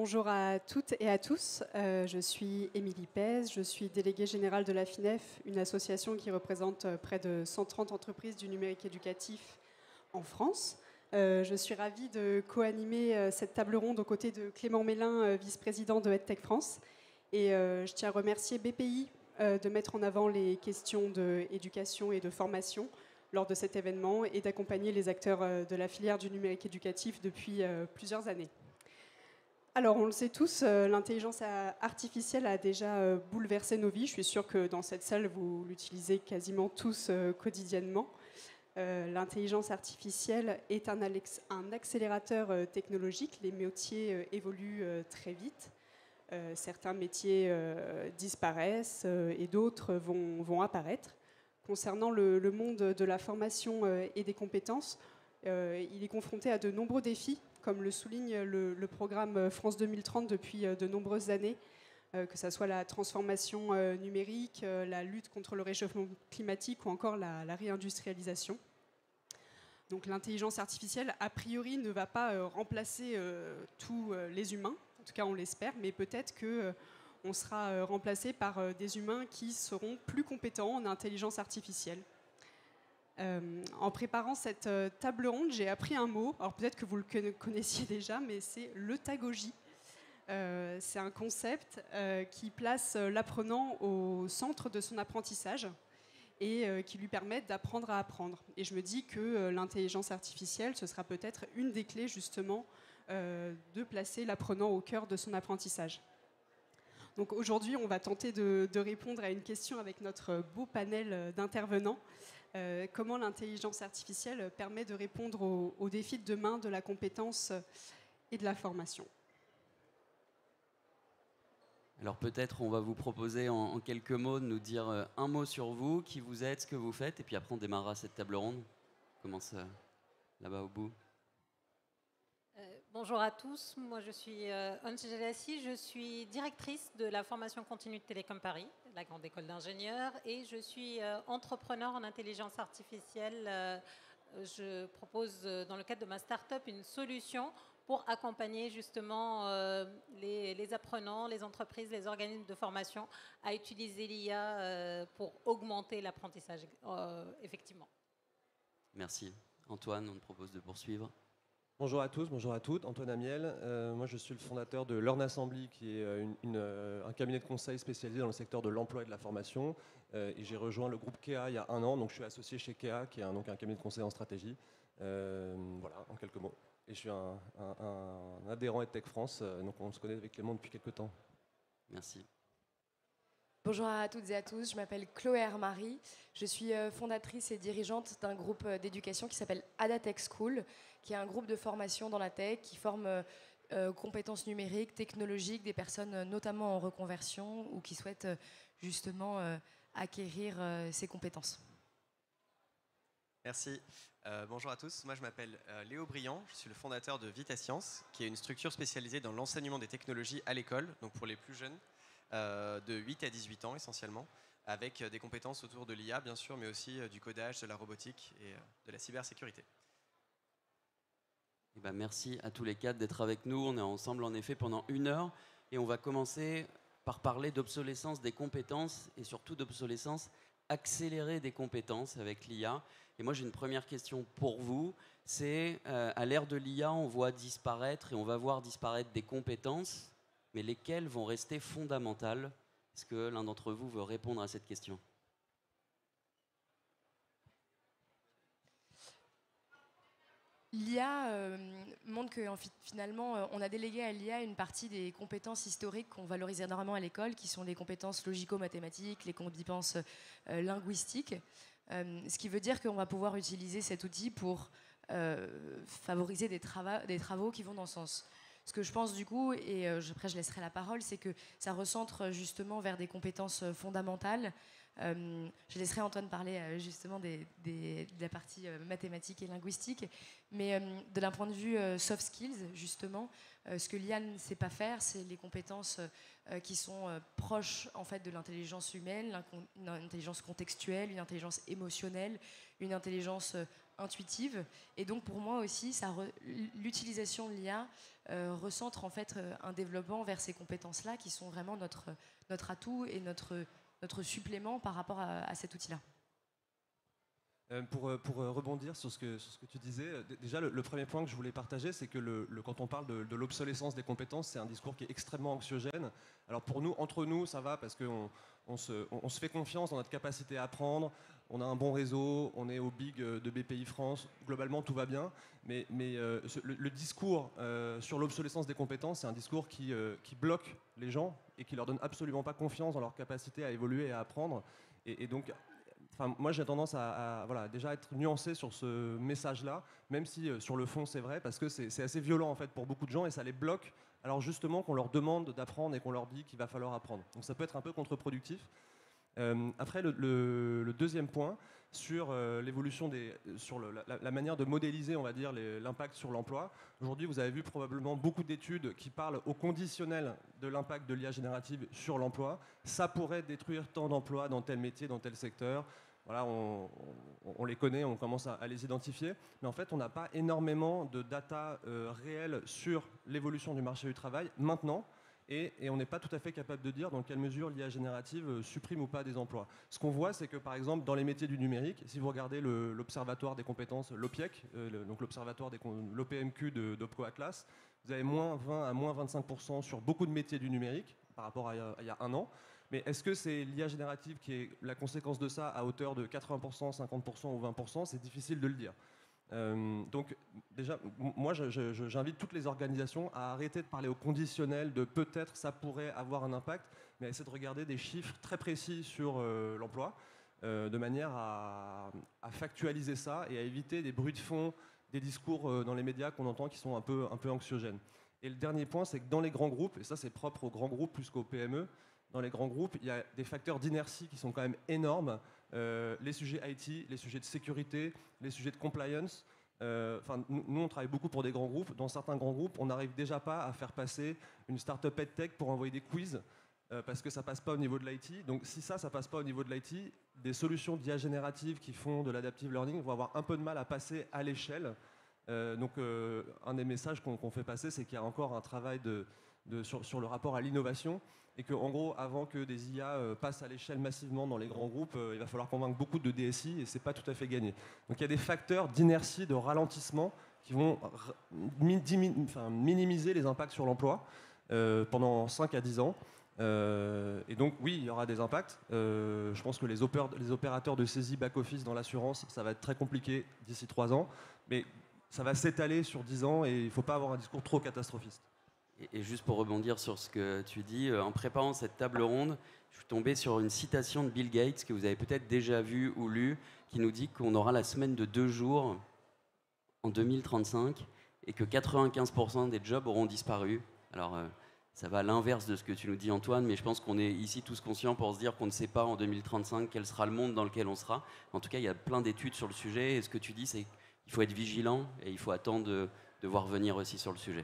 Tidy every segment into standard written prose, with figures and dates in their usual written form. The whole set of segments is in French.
Bonjour à toutes et à tous. Je suis Émilie Pèze, je suis déléguée générale de la FINEF, une association qui représente près de 130 entreprises du numérique éducatif en France. Je suis ravie de co-animer cette table ronde aux côtés de Clément Mélin, vice-président de EdTech France. Et je tiens à remercier BPI de mettre en avant les questions d'éducation et de formation lors de cet événement et d'accompagner les acteurs de la filière du numérique éducatif depuis plusieurs années. Alors, on le sait tous, l'intelligence artificielle a déjà bouleversé nos vies. Je suis sûre que dans cette salle, vous l'utilisez quasiment tous quotidiennement. L'intelligence artificielle est un accélérateur technologique. Les métiers évoluent très vite. Certains métiers disparaissent et d'autres vont apparaître. Concernant le monde de la formation et des compétences, il est confronté à de nombreux défis, comme le souligne le programme France 2030 depuis de nombreuses années, que ce soit la transformation numérique, la lutte contre le réchauffement climatique ou encore la réindustrialisation. Donc l'intelligence artificielle, a priori, ne va pas remplacer tous les humains, en tout cas on l'espère, mais peut-être qu'on sera remplacé par des humains qui seront plus compétents en intelligence artificielle. En préparant cette table ronde, j'ai appris un mot. Alors peut-être que vous le connaissiez déjà, mais c'est l'eutagogie. C'est un concept qui place l'apprenant au centre de son apprentissage et qui lui permet d'apprendre à apprendre. Et je me dis que l'intelligence artificielle, ce sera peut-être une des clés justement de placer l'apprenant au cœur de son apprentissage. Donc aujourd'hui, on va tenter de répondre à une question avec notre beau panel d'intervenants. Comment l'intelligence artificielle permet de répondre aux défis de demain de la compétence et de la formation. Alors peut-être on va vous proposer en quelques mots de nous dire un mot sur vous, qui vous êtes, ce que vous faites, et puis après on démarrera cette table ronde. On commence là-bas au bout. Bonjour à tous, moi je suis Onche Gelassi, je suis directrice de la formation continue de Télécom Paris, la grande école d'ingénieurs, et je suis entrepreneur en intelligence artificielle. Je propose dans le cadre de ma start-up une solution pour accompagner justement les apprenants, les entreprises, les organismes de formation à utiliser l'IA pour augmenter l'apprentissage, effectivement. Merci. Antoine, on te propose de poursuivre. Bonjour à tous, bonjour à toutes. Antoine Amiel. Moi, je suis le fondateur de Learn Assembly, qui est un cabinet de conseil spécialisé dans le secteur de l'emploi et de la formation. Et j'ai rejoint le groupe KEA il y a 1 an. Donc, je suis associé chez KEA, qui est donc un cabinet de conseil en stratégie. Voilà, en quelques mots. Et je suis un adhérent EdTech France. Donc, on se connaît avec Clément depuis quelques temps. Merci. Bonjour à toutes et à tous, je m'appelle Chloé Hermary, je suis fondatrice et dirigeante d'un groupe d'éducation qui s'appelle Adatech School, qui est un groupe de formation dans la tech qui forme compétences numériques, technologiques, des personnes notamment en reconversion ou qui souhaitent justement acquérir ces compétences. Merci. Bonjour à tous, moi je m'appelle Léo Briand, je suis le fondateur de Vita Science, qui est une structure spécialisée dans l'enseignement des technologies à l'école, donc pour les plus jeunes. De 8 à 18 ans essentiellement, avec des compétences autour de l'IA bien sûr, mais aussi du codage, de la robotique et de la cybersécurité. Eh ben, merci à tous les quatre d'être avec nous. On est ensemble en effet pendant 1 heure et on va commencer par parler d'obsolescence des compétences et surtout d'obsolescence accélérée des compétences avec l'IA. Et moi j'ai une première question pour vous, c'est à l'ère de l'IA on voit disparaître et on va voir disparaître des compétences, mais lesquelles vont rester fondamentales? Est-ce que l'un d'entre vous veut répondre à cette question? L'IA montre que finalement, on a délégué à l'IA une partie des compétences historiques qu'on valorise énormément à l'école, qui sont les compétences logico-mathématiques, les compétences linguistiques. Ce qui veut dire qu'on va pouvoir utiliser cet outil pour favoriser des travaux qui vont dans ce sens. Ce que je pense du coup, et après je laisserai la parole, c'est que ça recentre justement vers des compétences fondamentales. Je laisserai Antoine parler justement de la partie mathématique et linguistique, mais de d'un point de vue soft skills, justement, ce que l'IA ne sait pas faire, c'est les compétences qui sont proches en fait de l'intelligence humaine, une intelligence contextuelle, une intelligence émotionnelle, une intelligence intuitive. Et donc pour moi aussi, l'utilisation de l'IA recentre en fait un développement vers ces compétences-là qui sont vraiment notre atout et notre supplément par rapport à cet outil-là. Pour rebondir sur ce que tu disais, déjà le premier point que je voulais partager, c'est que quand on parle de l'obsolescence des compétences, c'est un discours qui est extrêmement anxiogène. Alors pour nous, entre nous, ça va parce qu'on se fait confiance dans notre capacité à apprendre, on a un bon réseau, on est au big de BPI France, globalement tout va bien, mais le discours sur l'obsolescence des compétences, c'est un discours qui bloque les gens et qui leur donne absolument pas confiance dans leur capacité à évoluer et à apprendre. Et donc, enfin, moi j'ai tendance à déjà être nuancé sur ce message-là, même si sur le fond c'est vrai, parce que c'est assez violent en fait pour beaucoup de gens et ça les bloque, alors justement qu'on leur demande d'apprendre et qu'on leur dit qu'il va falloir apprendre. Donc ça peut être un peu contre-productif. Après le deuxième point, sur l'évolution sur la manière de modéliser, on va dire, l'impact sur l'emploi. Aujourd'hui, vous avez vu probablement beaucoup d'études qui parlent au conditionnel de l'impact de l'IA générative sur l'emploi. Ça pourrait détruire tant d'emplois dans tel métier, dans tel secteur. Voilà, on les connaît, on commence à les identifier, mais en fait, on n'a pas énormément de data réelle sur l'évolution du marché du travail maintenant, et on n'est pas tout à fait capable de dire dans quelle mesure l'IA générative supprime ou pas des emplois. Ce qu'on voit, c'est que par exemple, dans les métiers du numérique, si vous regardez l'Observatoire des compétences, l'OPIEC, donc l'Observatoire l'OPMQ d'Opco Atlas, vous avez moins 20 à moins 25% sur beaucoup de métiers du numérique par rapport à il y a un an. Mais est-ce que c'est l'IA générative qui est la conséquence de ça à hauteur de 80%, 50% ou 20%? C'est difficile de le dire. Donc déjà, moi j'invite toutes les organisations à arrêter de parler au conditionnel de peut-être ça pourrait avoir un impact, mais à essayer de regarder des chiffres très précis sur l'emploi, de manière à factualiser ça et à éviter des bruits de fond, des discours dans les médias qu'on entend qui sont un peu anxiogènes. Et le dernier point, c'est que dans les grands groupes, et ça c'est propre aux grands groupes plus qu'aux PME, dans les grands groupes, il y a des facteurs d'inertie qui sont quand même énormes. Les sujets IT, les sujets de sécurité, les sujets de compliance. Nous, on travaille beaucoup pour des grands groupes. Dans certains grands groupes, on n'arrive déjà pas à faire passer une startup EdTech pour envoyer des quiz parce que ça passe pas au niveau de l'IT. Donc si ça passe pas au niveau de l'IT, des solutions d'IA générative qui font de l'adaptive learning vont avoir un peu de mal à passer à l'échelle. Un des messages qu'on fait passer, c'est qu'il y a encore un travail sur le rapport à l'innovation et qu'en gros, avant que des IA passent à l'échelle massivement dans les grands groupes, il va falloir convaincre beaucoup de DSI et c'est pas tout à fait gagné. Donc il y a des facteurs d'inertie, de ralentissement qui vont minimiser les impacts sur l'emploi pendant 5 à 10 ans. Et donc oui, il y aura des impacts. Je pense que les opérateurs de saisie back-office dans l'assurance, ça va être très compliqué d'ici 3 ans. Mais ça va s'étaler sur 10 ans et il ne faut pas avoir un discours trop catastrophiste. Et juste pour rebondir sur ce que tu dis, en préparant cette table ronde, je suis tombé sur une citation de Bill Gates que vous avez peut-être déjà vue ou lue, qui nous dit qu'on aura la semaine de 2 jours en 2035 et que 95% des jobs auront disparu. Alors, ça va à l'inverse de ce que tu nous dis, Antoine, mais je pense qu'on est ici tous conscients pour se dire qu'on ne sait pas en 2035 quel sera le monde dans lequel on sera. En tout cas, il y a plein d'études sur le sujet et ce que tu dis, c'est qu'il faut être vigilant et il faut attendre de voir venir aussi sur le sujet.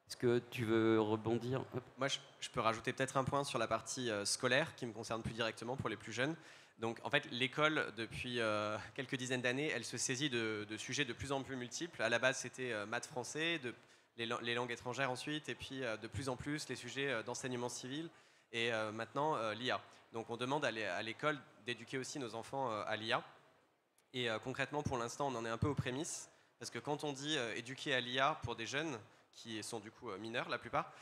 Est-ce que tu veux rebondir? Moi, je peux rajouter peut-être un point sur la partie scolaire qui me concerne plus directement pour les plus jeunes. Donc, en fait, l'école, depuis quelques dizaines d'années, elle se saisit de sujets de plus en plus multiples. À la base, c'était maths français, les langues étrangères ensuite, et puis de plus en plus les sujets d'enseignement civil, et maintenant l'IA. Donc, on demande à l'école d'éduquer aussi nos enfants à l'IA. Et concrètement, pour l'instant, on en est un peu aux prémices, parce que quand on dit éduquer à l'IA pour des jeunes, qui sont du coup mineurs la plupart,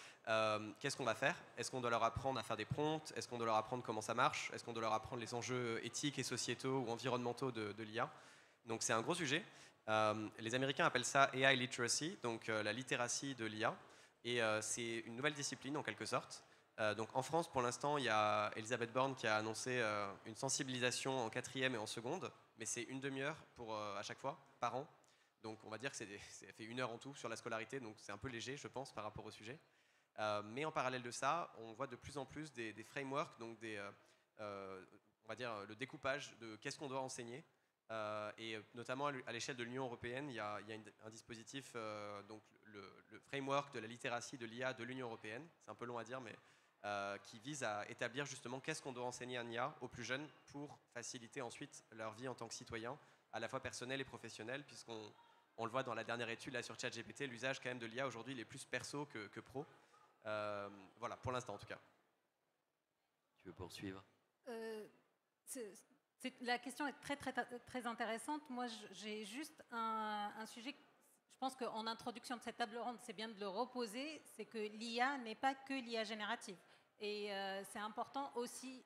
qu'est-ce qu'on va faire? Est-ce qu'on doit leur apprendre à faire des prompts? Est-ce qu'on doit leur apprendre comment ça marche? Est-ce qu'on doit leur apprendre les enjeux éthiques et sociétaux ou environnementaux de l'IA? Donc c'est un gros sujet. Les Américains appellent ça AI literacy, donc la littératie de l'IA. Et c'est une nouvelle discipline en quelque sorte. Donc en France, pour l'instant, il y a Elisabeth Borne qui a annoncé une sensibilisation en 4e et en seconde, mais c'est une demi-heure à chaque fois, par an. Donc on va dire que ça fait 1 heure en tout sur la scolarité, donc c'est un peu léger, je pense, par rapport au sujet. Mais en parallèle de ça, on voit de plus en plus des frameworks, donc on va dire le découpage de qu'est-ce qu'on doit enseigner. Et notamment à l'échelle de l'Union européenne, il y a un dispositif, donc le framework de la littératie de l'IA de l'Union européenne, c'est un peu long à dire, mais qui vise à établir justement qu'est-ce qu'on doit enseigner en IA aux plus jeunes pour faciliter ensuite leur vie en tant que citoyens à la fois personnel et professionnel, puisqu'on le voit dans la dernière étude là, sur ChatGPT, l'usage quand même de l'IA aujourd'hui il est plus perso que pro. Voilà, pour l'instant en tout cas. Tu veux poursuivre? La question est très intéressante. Moi, j'ai juste un sujet, je pense qu'en introduction de cette table ronde, c'est bien de le reposer, c'est que l'IA n'est pas que l'IA générative. Et c'est important aussi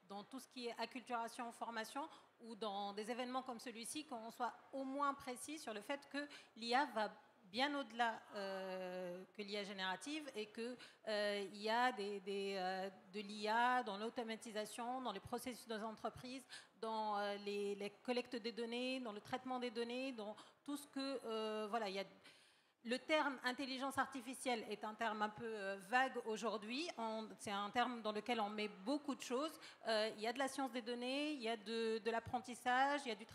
dans tout ce qui est acculturation, formation, ou dans des événements comme celui-ci, qu'on soit au moins précis sur le fait que l'IA va bien au-delà que l'IA générative et qu'il y a de l'IA dans l'automatisation, dans les processus des entreprises, dans les collectes des données, dans le traitement des données, dans tout ce que... voilà, il y a... Le terme intelligence artificielle est un terme un peu vague aujourd'hui. C'est un terme dans lequel on met beaucoup de choses. Il y a de la science des données, il y a de l'apprentissage, il y a du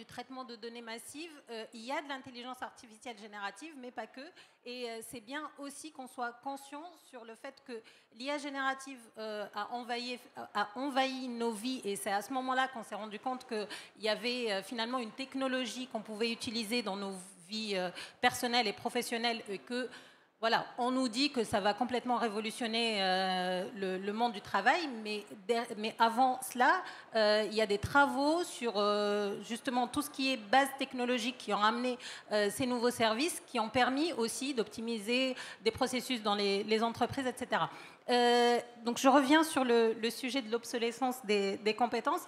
traitement de données massives, il y a de l'intelligence artificielle générative, mais pas que. Et c'est bien aussi qu'on soit conscient sur le fait que l'IA générative a envahi nos vies. Et c'est à ce moment-là qu'on s'est rendu compte qu'il y avait finalement une technologie qu'on pouvait utiliser dans nos vies personnelles et professionnelles et que... Voilà, on nous dit que ça va complètement révolutionner le monde du travail, mais avant cela, il y a des travaux sur justement tout ce qui est base technologique qui ont amené ces nouveaux services, qui ont permis aussi d'optimiser des processus dans les entreprises, etc. Donc je reviens sur le sujet de l'obsolescence des compétences.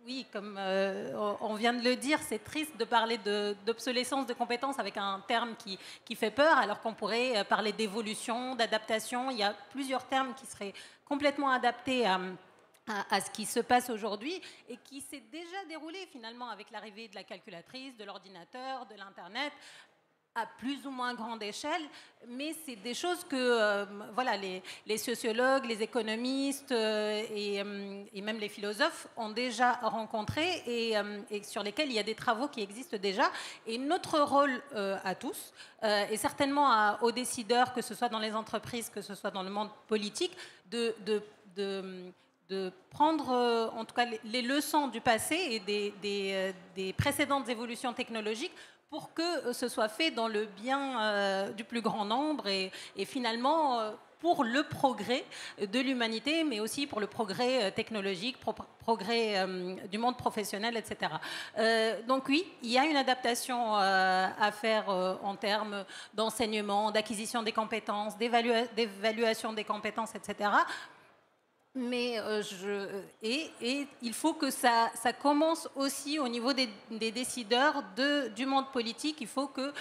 Oui, comme on vient de le dire, c'est triste de parler d'obsolescence de compétences avec un terme qui fait peur, alors qu'on pourrait parler d'évolution, d'adaptation. Il y a plusieurs termes qui seraient complètement adaptés à ce qui se passe aujourd'hui et qui s'est déjà déroulé finalement avec l'arrivée de la calculatrice, de l'ordinateur, de l'Internet, à plus ou moins grande échelle, mais c'est des choses que voilà, les sociologues, les économistes et même les philosophes ont déjà rencontrées et sur lesquels il y a des travaux qui existent déjà. Et notre rôle à tous, et certainement aux décideurs, que ce soit dans les entreprises, que ce soit dans le monde politique, de prendre en tout cas les leçons du passé et des précédentes évolutions technologiques pour que ce soit fait dans le bien du plus grand nombre et finalement pour le progrès de l'humanité, mais aussi pour le progrès technologique, progrès du monde professionnel, etc. Donc oui, il y a une adaptation à faire en termes d'enseignement, d'acquisition des compétences, d'évaluation des compétences, etc. Mais il faut que ça commence aussi au niveau des décideurs du monde politique. Il faut que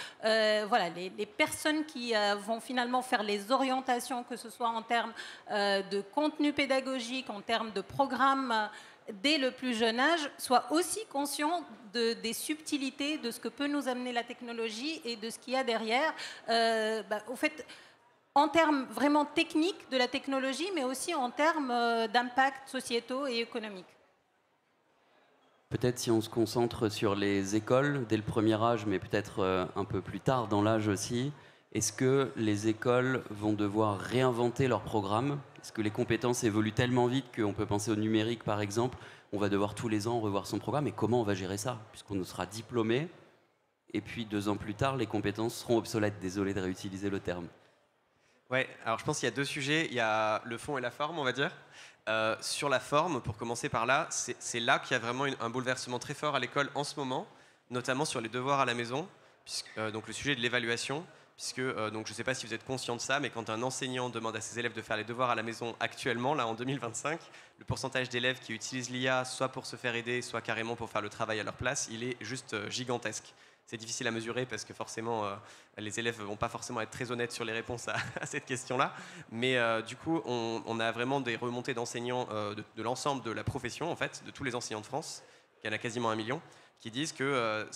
voilà, les personnes qui vont finalement faire les orientations, que ce soit en termes de contenu pédagogique, en termes de programme dès le plus jeune âge, soient aussi conscients des subtilités de ce que peut nous amener la technologie et de ce qu'il y a derrière. Au fait, en termes vraiment techniques de la technologie, mais aussi en termes d'impact sociétaux et économiques. Peut-être si on se concentre sur les écoles dès le premier âge, mais peut-être un peu plus tard dans l'âge aussi, est-ce que les écoles vont devoir réinventer leurs programmes? Est-ce que les compétences évoluent tellement vite qu'on peut penser au numérique par exemple, on va devoir tous les ans revoir son programme, et comment on va gérer ça? Puisqu'on sera diplômé, et puis 2 ans plus tard, les compétences seront obsolètes. Désolé de réutiliser le terme. Ouais, alors je pense qu'il y a 2 sujets, il y a le fond et la forme, on va dire. Sur la forme, pour commencer par là, c'est là qu'il y a vraiment un bouleversement très fort à l'école en ce moment, notamment sur les devoirs à la maison, donc le sujet de l'évaluation, puisque donc je ne sais pas si vous êtes conscient de ça, mais quand un enseignant demande à ses élèves de faire les devoirs à la maison actuellement, là en 2025, le pourcentage d'élèves qui utilisent l'IA soit pour se faire aider, soit carrément pour faire le travail à leur place, il est juste gigantesque. C'est difficile à mesurer parce que forcément, les élèves ne vont pas forcément être très honnêtes sur les réponses à cette question-là. Mais du coup, on a vraiment des remontées d'enseignants de l'ensemble de la profession, en fait, de tous les enseignants de France, il y en a quasiment 1 million, qui disent que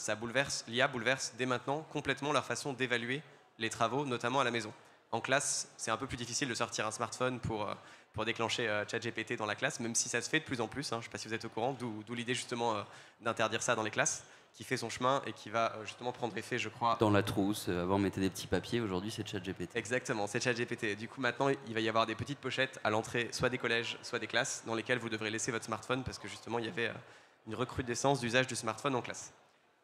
l'IA bouleverse dès maintenant complètement leur façon d'évaluer les travaux, notamment à la maison. En classe, c'est un peu plus difficile de sortir un smartphone pour déclencher ChatGPT dans la classe, même si ça se fait de plus en plus. Je ne sais pas si vous êtes au courant, d'où l'idée justement d'interdire ça dans les classes, qui fait son chemin et qui va justement prendre effet, je crois. Dans la trousse, avant on mettait des petits papiers, aujourd'hui c'est ChatGPT. Exactement, c'est ChatGPT. Du coup maintenant il va y avoir des petites pochettes à l'entrée, soit des collèges, soit des classes, dans lesquelles vous devrez laisser votre smartphone parce que justement il y avait une recrudescence d'usage du smartphone en classe.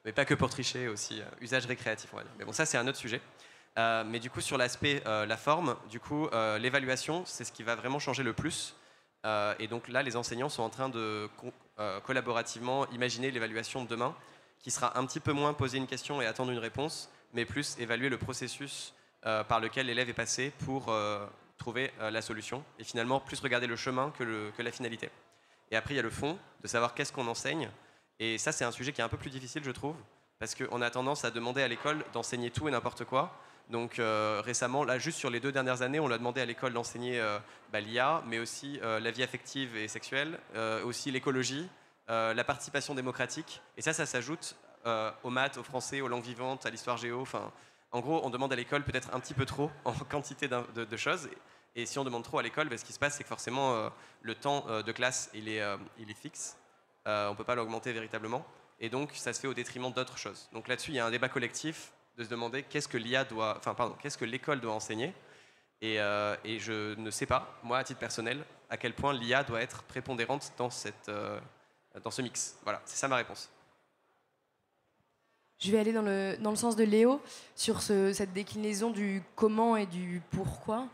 Mais pas que pour tricher, aussi usage récréatif, on va dire. Mais bon, ça, c'est un autre sujet. Mais du coup, sur l'aspect, la forme, du coup, l'évaluation, c'est ce qui va vraiment changer le plus. Et donc là, les enseignants sont en train de collaborativement imaginer l'évaluation de demain, qui sera un petit peu moins poser une question et attendre une réponse, mais plus évaluer le processus par lequel l'élève est passé pour trouver la solution, et finalement plus regarder le chemin que la finalité. Et après, il y a le fond, de savoir qu'est-ce qu'on enseigne, et ça, c'est un sujet qui est un peu plus difficile, je trouve, parce qu'on a tendance à demander à l'école d'enseigner tout et n'importe quoi. Donc récemment, là, juste sur les 2 dernières années, on a demandé à l'école d'enseigner l'IA, mais aussi la vie affective et sexuelle, aussi l'écologie, la participation démocratique, et ça s'ajoute aux maths, aux français, aux langues vivantes, à l'histoire géo, enfin... En gros, on demande à l'école peut-être un petit peu trop en quantité de choses. Et si on demande trop à l'école, ce qui se passe, c'est que forcément, le temps de classe, il est fixe. On ne peut pas l'augmenter véritablement. Et donc, ça se fait au détriment d'autres choses. Donc là-dessus, il y a un débat collectif de se demander qu'est-ce que l'école doit enseigner. Et je ne sais pas, moi, à titre personnel, à quel point l'IA doit être prépondérante dans ce mix. Voilà, c'est ça ma réponse. Je vais aller dans le sens de Léo sur cette déclinaison du comment et du pourquoi.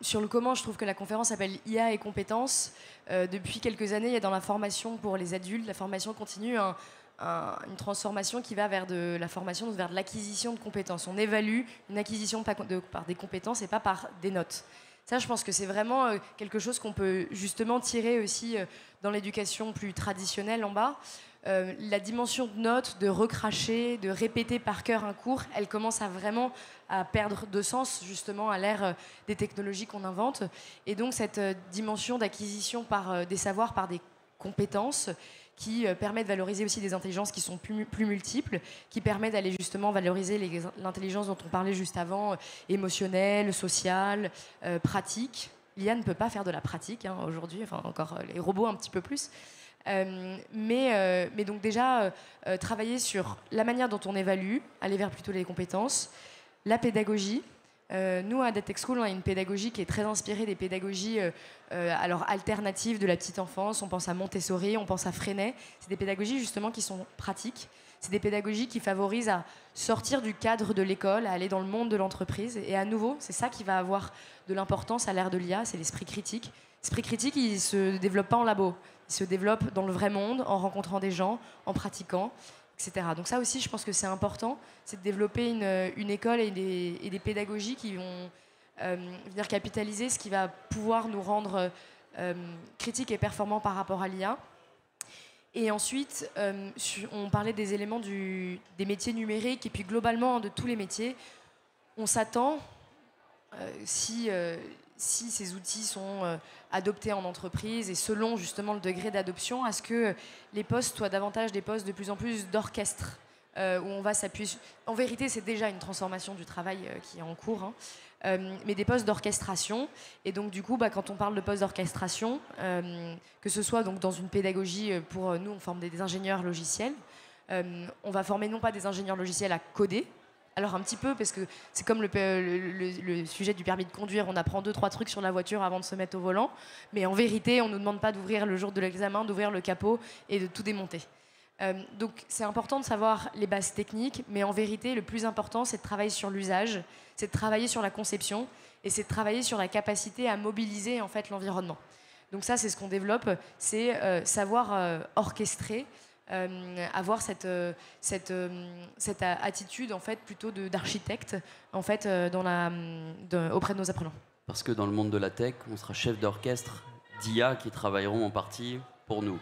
Sur le comment, je trouve que la conférence s'appelle IA et compétences. Depuis quelques années, il y a dans la formation pour les adultes, la formation continue, une transformation qui va vers de la formation, vers de l'acquisition de compétences. On évalue une acquisition par des compétences et pas par des notes. Ça, je pense que c'est vraiment quelque chose qu'on peut justement tirer aussi dans l'éducation plus traditionnelle en bas. La dimension de notes, de recracher, de répéter par cœur un cours, elle commence vraiment à perdre de sens justement à l'ère des technologies qu'on invente. Et donc cette dimension d'acquisition par des savoirs, par des compétences qui permet de valoriser aussi des intelligences qui sont plus multiples, qui permet d'aller justement valoriser l'intelligence dont on parlait juste avant, émotionnelle, sociale, pratique. L'IA ne peut pas faire de la pratique aujourd'hui, enfin encore les robots un petit peu plus. Mais donc déjà, travailler sur la manière dont on évalue, aller vers plutôt les compétences, la pédagogie. Nous, à Dead Tech School, on a une pédagogie qui est très inspirée des pédagogies alors alternatives de la petite enfance. On pense à Montessori, on pense à Freinet. C'est des pédagogies justement qui sont pratiques. C'est des pédagogies qui favorisent à sortir du cadre de l'école, à aller dans le monde de l'entreprise. Et à nouveau, c'est ça qui va avoir de l'importance à l'ère de l'IA, c'est l'esprit critique. L'esprit critique, il ne se développe pas en labo. Il se développe dans le vrai monde, en rencontrant des gens, en pratiquant, etc. Donc ça aussi, je pense que c'est important, c'est de développer une école et des pédagogies qui vont venir capitaliser ce qui va pouvoir nous rendre critiques et performants par rapport à l'IA. Et ensuite, on parlait des éléments des métiers numériques et puis globalement de tous les métiers. On s'attend, si ces outils sont adoptés en entreprise et selon justement le degré d'adoption, à ce que les postes soient davantage des postes de plus en plus d'orchestre, où on va s'appuyer. En vérité, c'est déjà une transformation du travail qui est en cours, mais des postes d'orchestration. Et donc du coup, quand on parle de postes d'orchestration, que ce soit donc dans une pédagogie, pour nous, on forme des ingénieurs logiciels. On va former non pas des ingénieurs logiciels à coder. Alors un petit peu, parce que c'est comme le sujet du permis de conduire, on apprend 2-3 trucs sur la voiture avant de se mettre au volant, mais en vérité, on ne nous demande pas d'ouvrir le jour de l'examen, d'ouvrir le capot et de tout démonter. Donc c'est important de savoir les bases techniques, mais en vérité, le plus important, c'est de travailler sur l'usage, c'est de travailler sur la conception, et c'est de travailler sur la capacité à mobiliser en fait l'environnement. Donc ça, c'est ce qu'on développe, c'est savoir orchestrer, avoir cette attitude en fait plutôt d'architecte en fait auprès de nos apprenants. Parce que dans le monde de la tech, on sera chef d'orchestre d'IA qui travailleront en partie pour nous.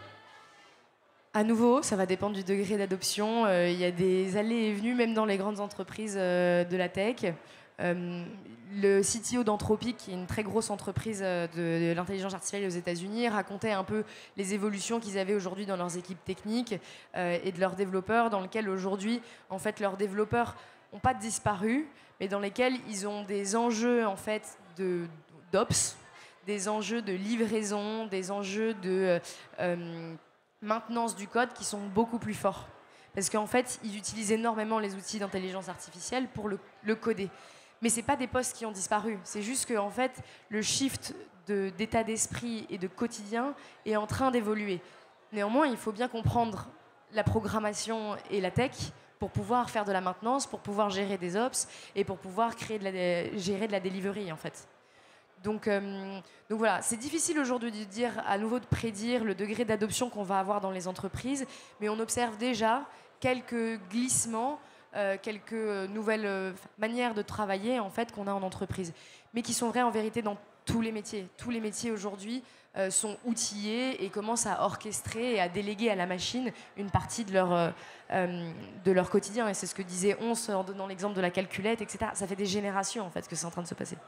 À nouveau, ça va dépendre du degré d'adoption. Il y a des allées et venues même dans les grandes entreprises de la tech. Le CTO d'Anthropic, qui est une très grosse entreprise de l'intelligence artificielle aux États-Unis, racontait un peu les évolutions qu'ils avaient aujourd'hui dans leurs équipes techniques et de leurs développeurs, dans lesquels aujourd'hui, en fait, leurs développeurs n'ont pas disparu, mais dans lesquels ils ont des enjeux en fait d'ops, des enjeux de livraison, des enjeux de maintenance du code qui sont beaucoup plus forts. Parce qu'en fait, ils utilisent énormément les outils d'intelligence artificielle pour le coder. Mais ce n'est pas des postes qui ont disparu. C'est juste que en fait, le shift d'état d'esprit et de quotidien est en train d'évoluer. Néanmoins, il faut bien comprendre la programmation et la tech pour pouvoir faire de la maintenance, pour pouvoir gérer des ops et pour pouvoir gérer de la delivery en fait. Donc voilà, c'est difficile aujourd'hui de dire, à nouveau de prédire le degré d'adoption qu'on va avoir dans les entreprises, mais on observe déjà quelques glissements, quelques nouvelles manières de travailler en fait qu'on a en entreprise, mais qui sont vraies en vérité dans tous les métiers. Tous les métiers aujourd'hui sont outillés et commencent à orchestrer et à déléguer à la machine une partie de leur quotidien. Et c'est ce que disait Once en donnant l'exemple de la calculette, etc. Ça fait des générations en fait que c'est en train de se passer.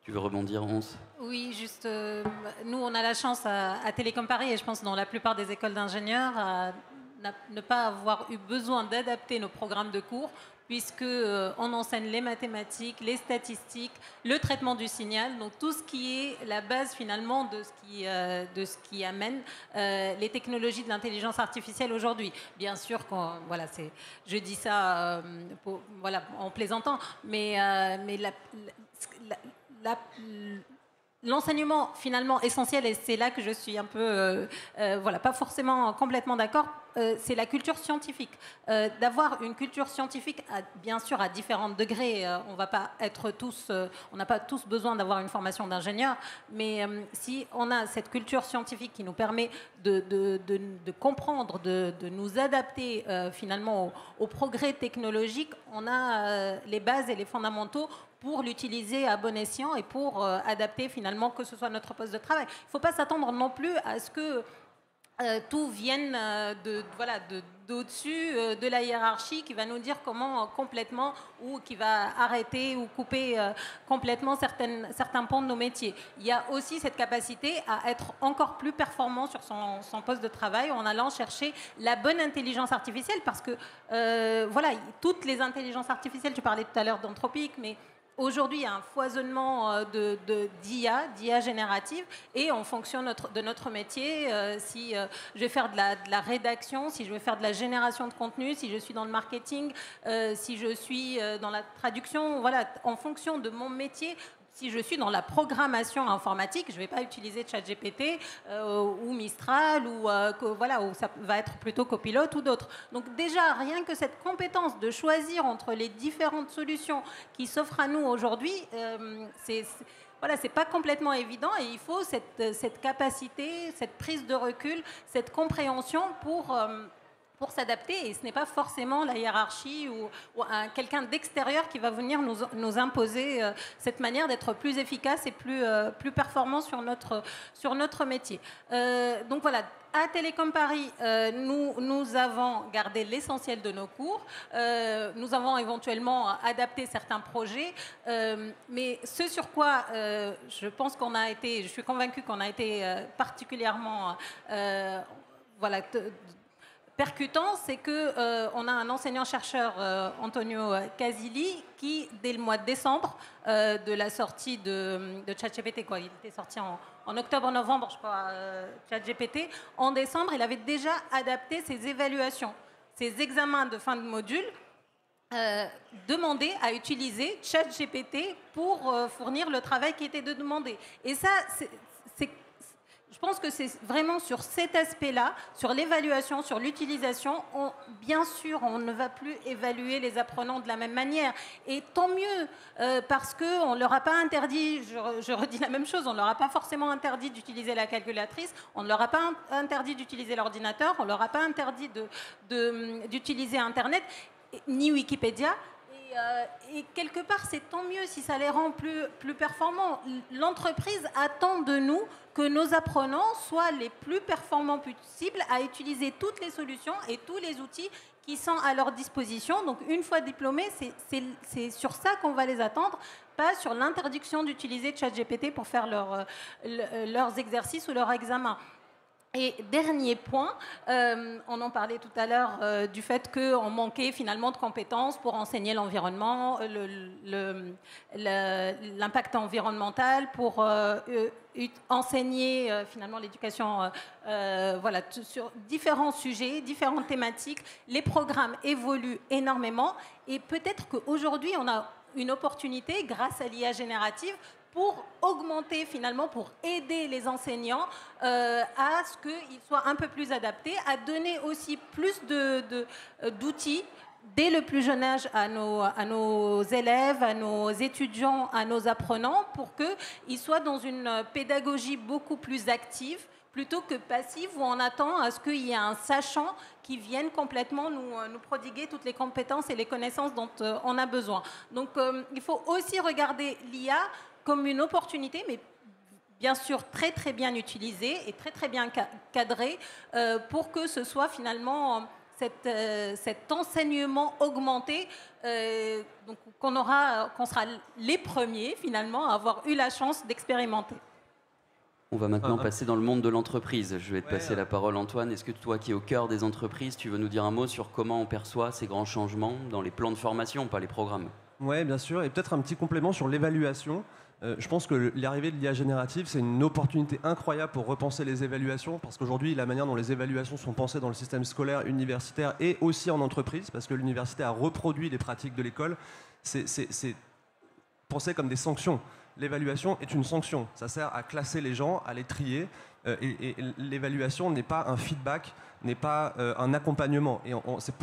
Tu veux rebondir, Once? Oui, juste, nous, on a la chance à Télécom Paris, et je pense dans la plupart des écoles d'ingénieurs, à ne pas avoir eu besoin d'adapter nos programmes de cours, puisque on enseigne les mathématiques, les statistiques, le traitement du signal, donc tout ce qui est la base finalement de ce qui amène les technologies de l'intelligence artificielle aujourd'hui. Bien sûr, voilà, je dis ça en plaisantant, mais l'enseignement finalement essentiel, et c'est là que je suis un peu, pas forcément complètement d'accord, c'est la culture scientifique. D'avoir une culture scientifique, bien sûr à différents degrés, on n'a pas tous besoin d'avoir une formation d'ingénieur, mais si on a cette culture scientifique qui nous permet de comprendre, de nous adapter finalement au progrès technologique, on a les bases et les fondamentaux pour l'utiliser à bon escient et pour adapter finalement que ce soit notre poste de travail. Il ne faut pas s'attendre non plus à ce que tout vienne d'au-dessus de la hiérarchie qui va nous dire comment complètement, ou qui va arrêter ou couper complètement certains pans de nos métiers. Il y a aussi cette capacité à être encore plus performant sur son poste de travail en allant chercher la bonne intelligence artificielle, parce que toutes les intelligences artificielles, tu parlais tout à l'heure d'Anthropic, mais aujourd'hui, il y a un foisonnement d'IA générative, et en fonction de notre métier, si je vais faire de la rédaction, si je vais faire de la génération de contenu, si je suis dans le marketing, si je suis dans la traduction, en fonction de mon métier. Si je suis dans la programmation informatique, je ne vais pas utiliser ChatGPT ou Mistral ou ça va être plutôt Copilote ou d'autres. Donc déjà, rien que cette compétence de choisir entre les différentes solutions qui s'offrent à nous aujourd'hui, c'est pas complètement évident, et il faut cette capacité, cette prise de recul, cette compréhension pour s'adapter, et ce n'est pas forcément la hiérarchie ou quelqu'un d'extérieur qui va venir nous imposer cette manière d'être plus efficace et plus performant sur notre métier. Donc voilà, à Télécom Paris, nous avons gardé l'essentiel de nos cours, nous avons éventuellement adapté certains projets, mais ce sur quoi je suis convaincue qu'on a été particulièrement percutant, c'est qu'on a un enseignant-chercheur, Antonio Casilli, qui, dès le mois de décembre, de la sortie de ChatGPT, il était sorti en octobre-novembre, je crois, ChatGPT, en décembre, il avait déjà adapté ses évaluations, ses examens de fin de module, demander à utiliser ChatGPT pour fournir le travail qui était demandé. Et ça, je pense que c'est vraiment sur cet aspect-là, sur l'évaluation, sur l'utilisation. Bien sûr, on ne va plus évaluer les apprenants de la même manière. Et tant mieux, parce qu'on ne leur a pas interdit, je redis la même chose, on ne leur a pas forcément interdit d'utiliser la calculatrice, on ne leur a pas interdit d'utiliser l'ordinateur, on ne leur a pas interdit d'utiliser Internet, ni Wikipédia. Et quelque part, c'est tant mieux si ça les rend plus performants. L'entreprise attend de nous que nos apprenants soient les plus performants possibles à utiliser toutes les solutions et tous les outils qui sont à leur disposition. Donc, une fois diplômés, c'est sur ça qu'on va les attendre, pas sur l'interdiction d'utiliser ChatGPT pour faire leurs exercices ou leurs examens. Et dernier point, on en parlait tout à l'heure du fait qu'on manquait finalement de compétences pour enseigner l'environnement, l'impact environnemental, pour enseigner finalement l'éducation sur différents sujets, différentes thématiques. Les programmes évoluent énormément, et peut-être qu'aujourd'hui on a une opportunité grâce à l'IA générative pour augmenter finalement, pour aider les enseignants à ce qu'ils soient un peu plus adaptés, à donner aussi plus d'outils dès le plus jeune âge à nos élèves, à nos étudiants, à nos apprenants, pour qu'ils soient dans une pédagogie beaucoup plus active, plutôt que passive, où on attend à ce qu'il y ait un sachant qui vienne complètement nous prodiguer toutes les compétences et les connaissances dont on a besoin. Donc il faut aussi regarder l'IA comme une opportunité, mais bien sûr très très bien utilisée et très très bien cadrée pour que ce soit finalement cet enseignement augmenté donc, qu'on sera les premiers finalement à avoir eu la chance d'expérimenter. On va maintenant passer dans le monde de l'entreprise. Je vais te passer la parole, Antoine. Est-ce que toi qui es au cœur des entreprises, tu veux nous dire un mot sur comment on perçoit ces grands changements dans les plans de formation, pas les programmes? Oui, bien sûr. Et peut-être un petit complément sur l'évaluation. Je pense que l'arrivée de l'IA générative, c'est une opportunité incroyable pour repenser les évaluations, parce qu'aujourd'hui, la manière dont les évaluations sont pensées dans le système scolaire, universitaire et aussi en entreprise, parce que l'université a reproduit les pratiques de l'école, c'est pensé comme des sanctions. L'évaluation est une sanction. Ça sert à classer les gens, à les trier. Et l'évaluation n'est pas un feedback, n'est pas un accompagnement. Et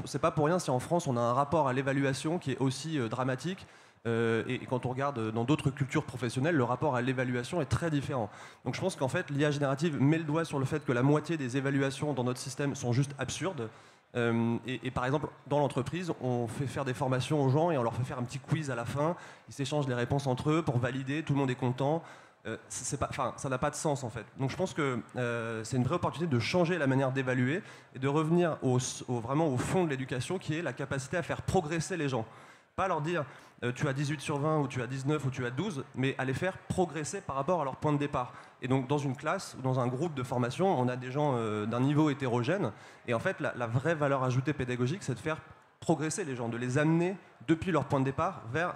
c'est pas pour rien si en France on a un rapport à l'évaluation qui est aussi dramatique. Et quand on regarde dans d'autres cultures professionnelles, le rapport à l'évaluation est très différent. Donc je pense qu'en fait l'IA générative met le doigt sur le fait que la moitié des évaluations dans notre système sont juste absurdes. Et par exemple, dans l'entreprise, on fait faire des formations aux gens et on leur fait faire un petit quiz à la fin. Ils s'échangent les réponses entre eux pour valider, tout le monde est content. Ça n'a pas de sens en fait. Donc je pense que c'est une vraie opportunité de changer la manière d'évaluer et de revenir vraiment au fond de l'éducation, qui est la capacité à faire progresser les gens. Pas leur dire tu as 18 sur 20 ou tu as 19 ou tu as 12, mais à les faire progresser par rapport à leur point de départ. Et donc dans une classe ou dans un groupe de formation, on a des gens d'un niveau hétérogène. Et en fait, la vraie valeur ajoutée pédagogique, c'est de faire progresser les gens, de les amener depuis leur point de départ vers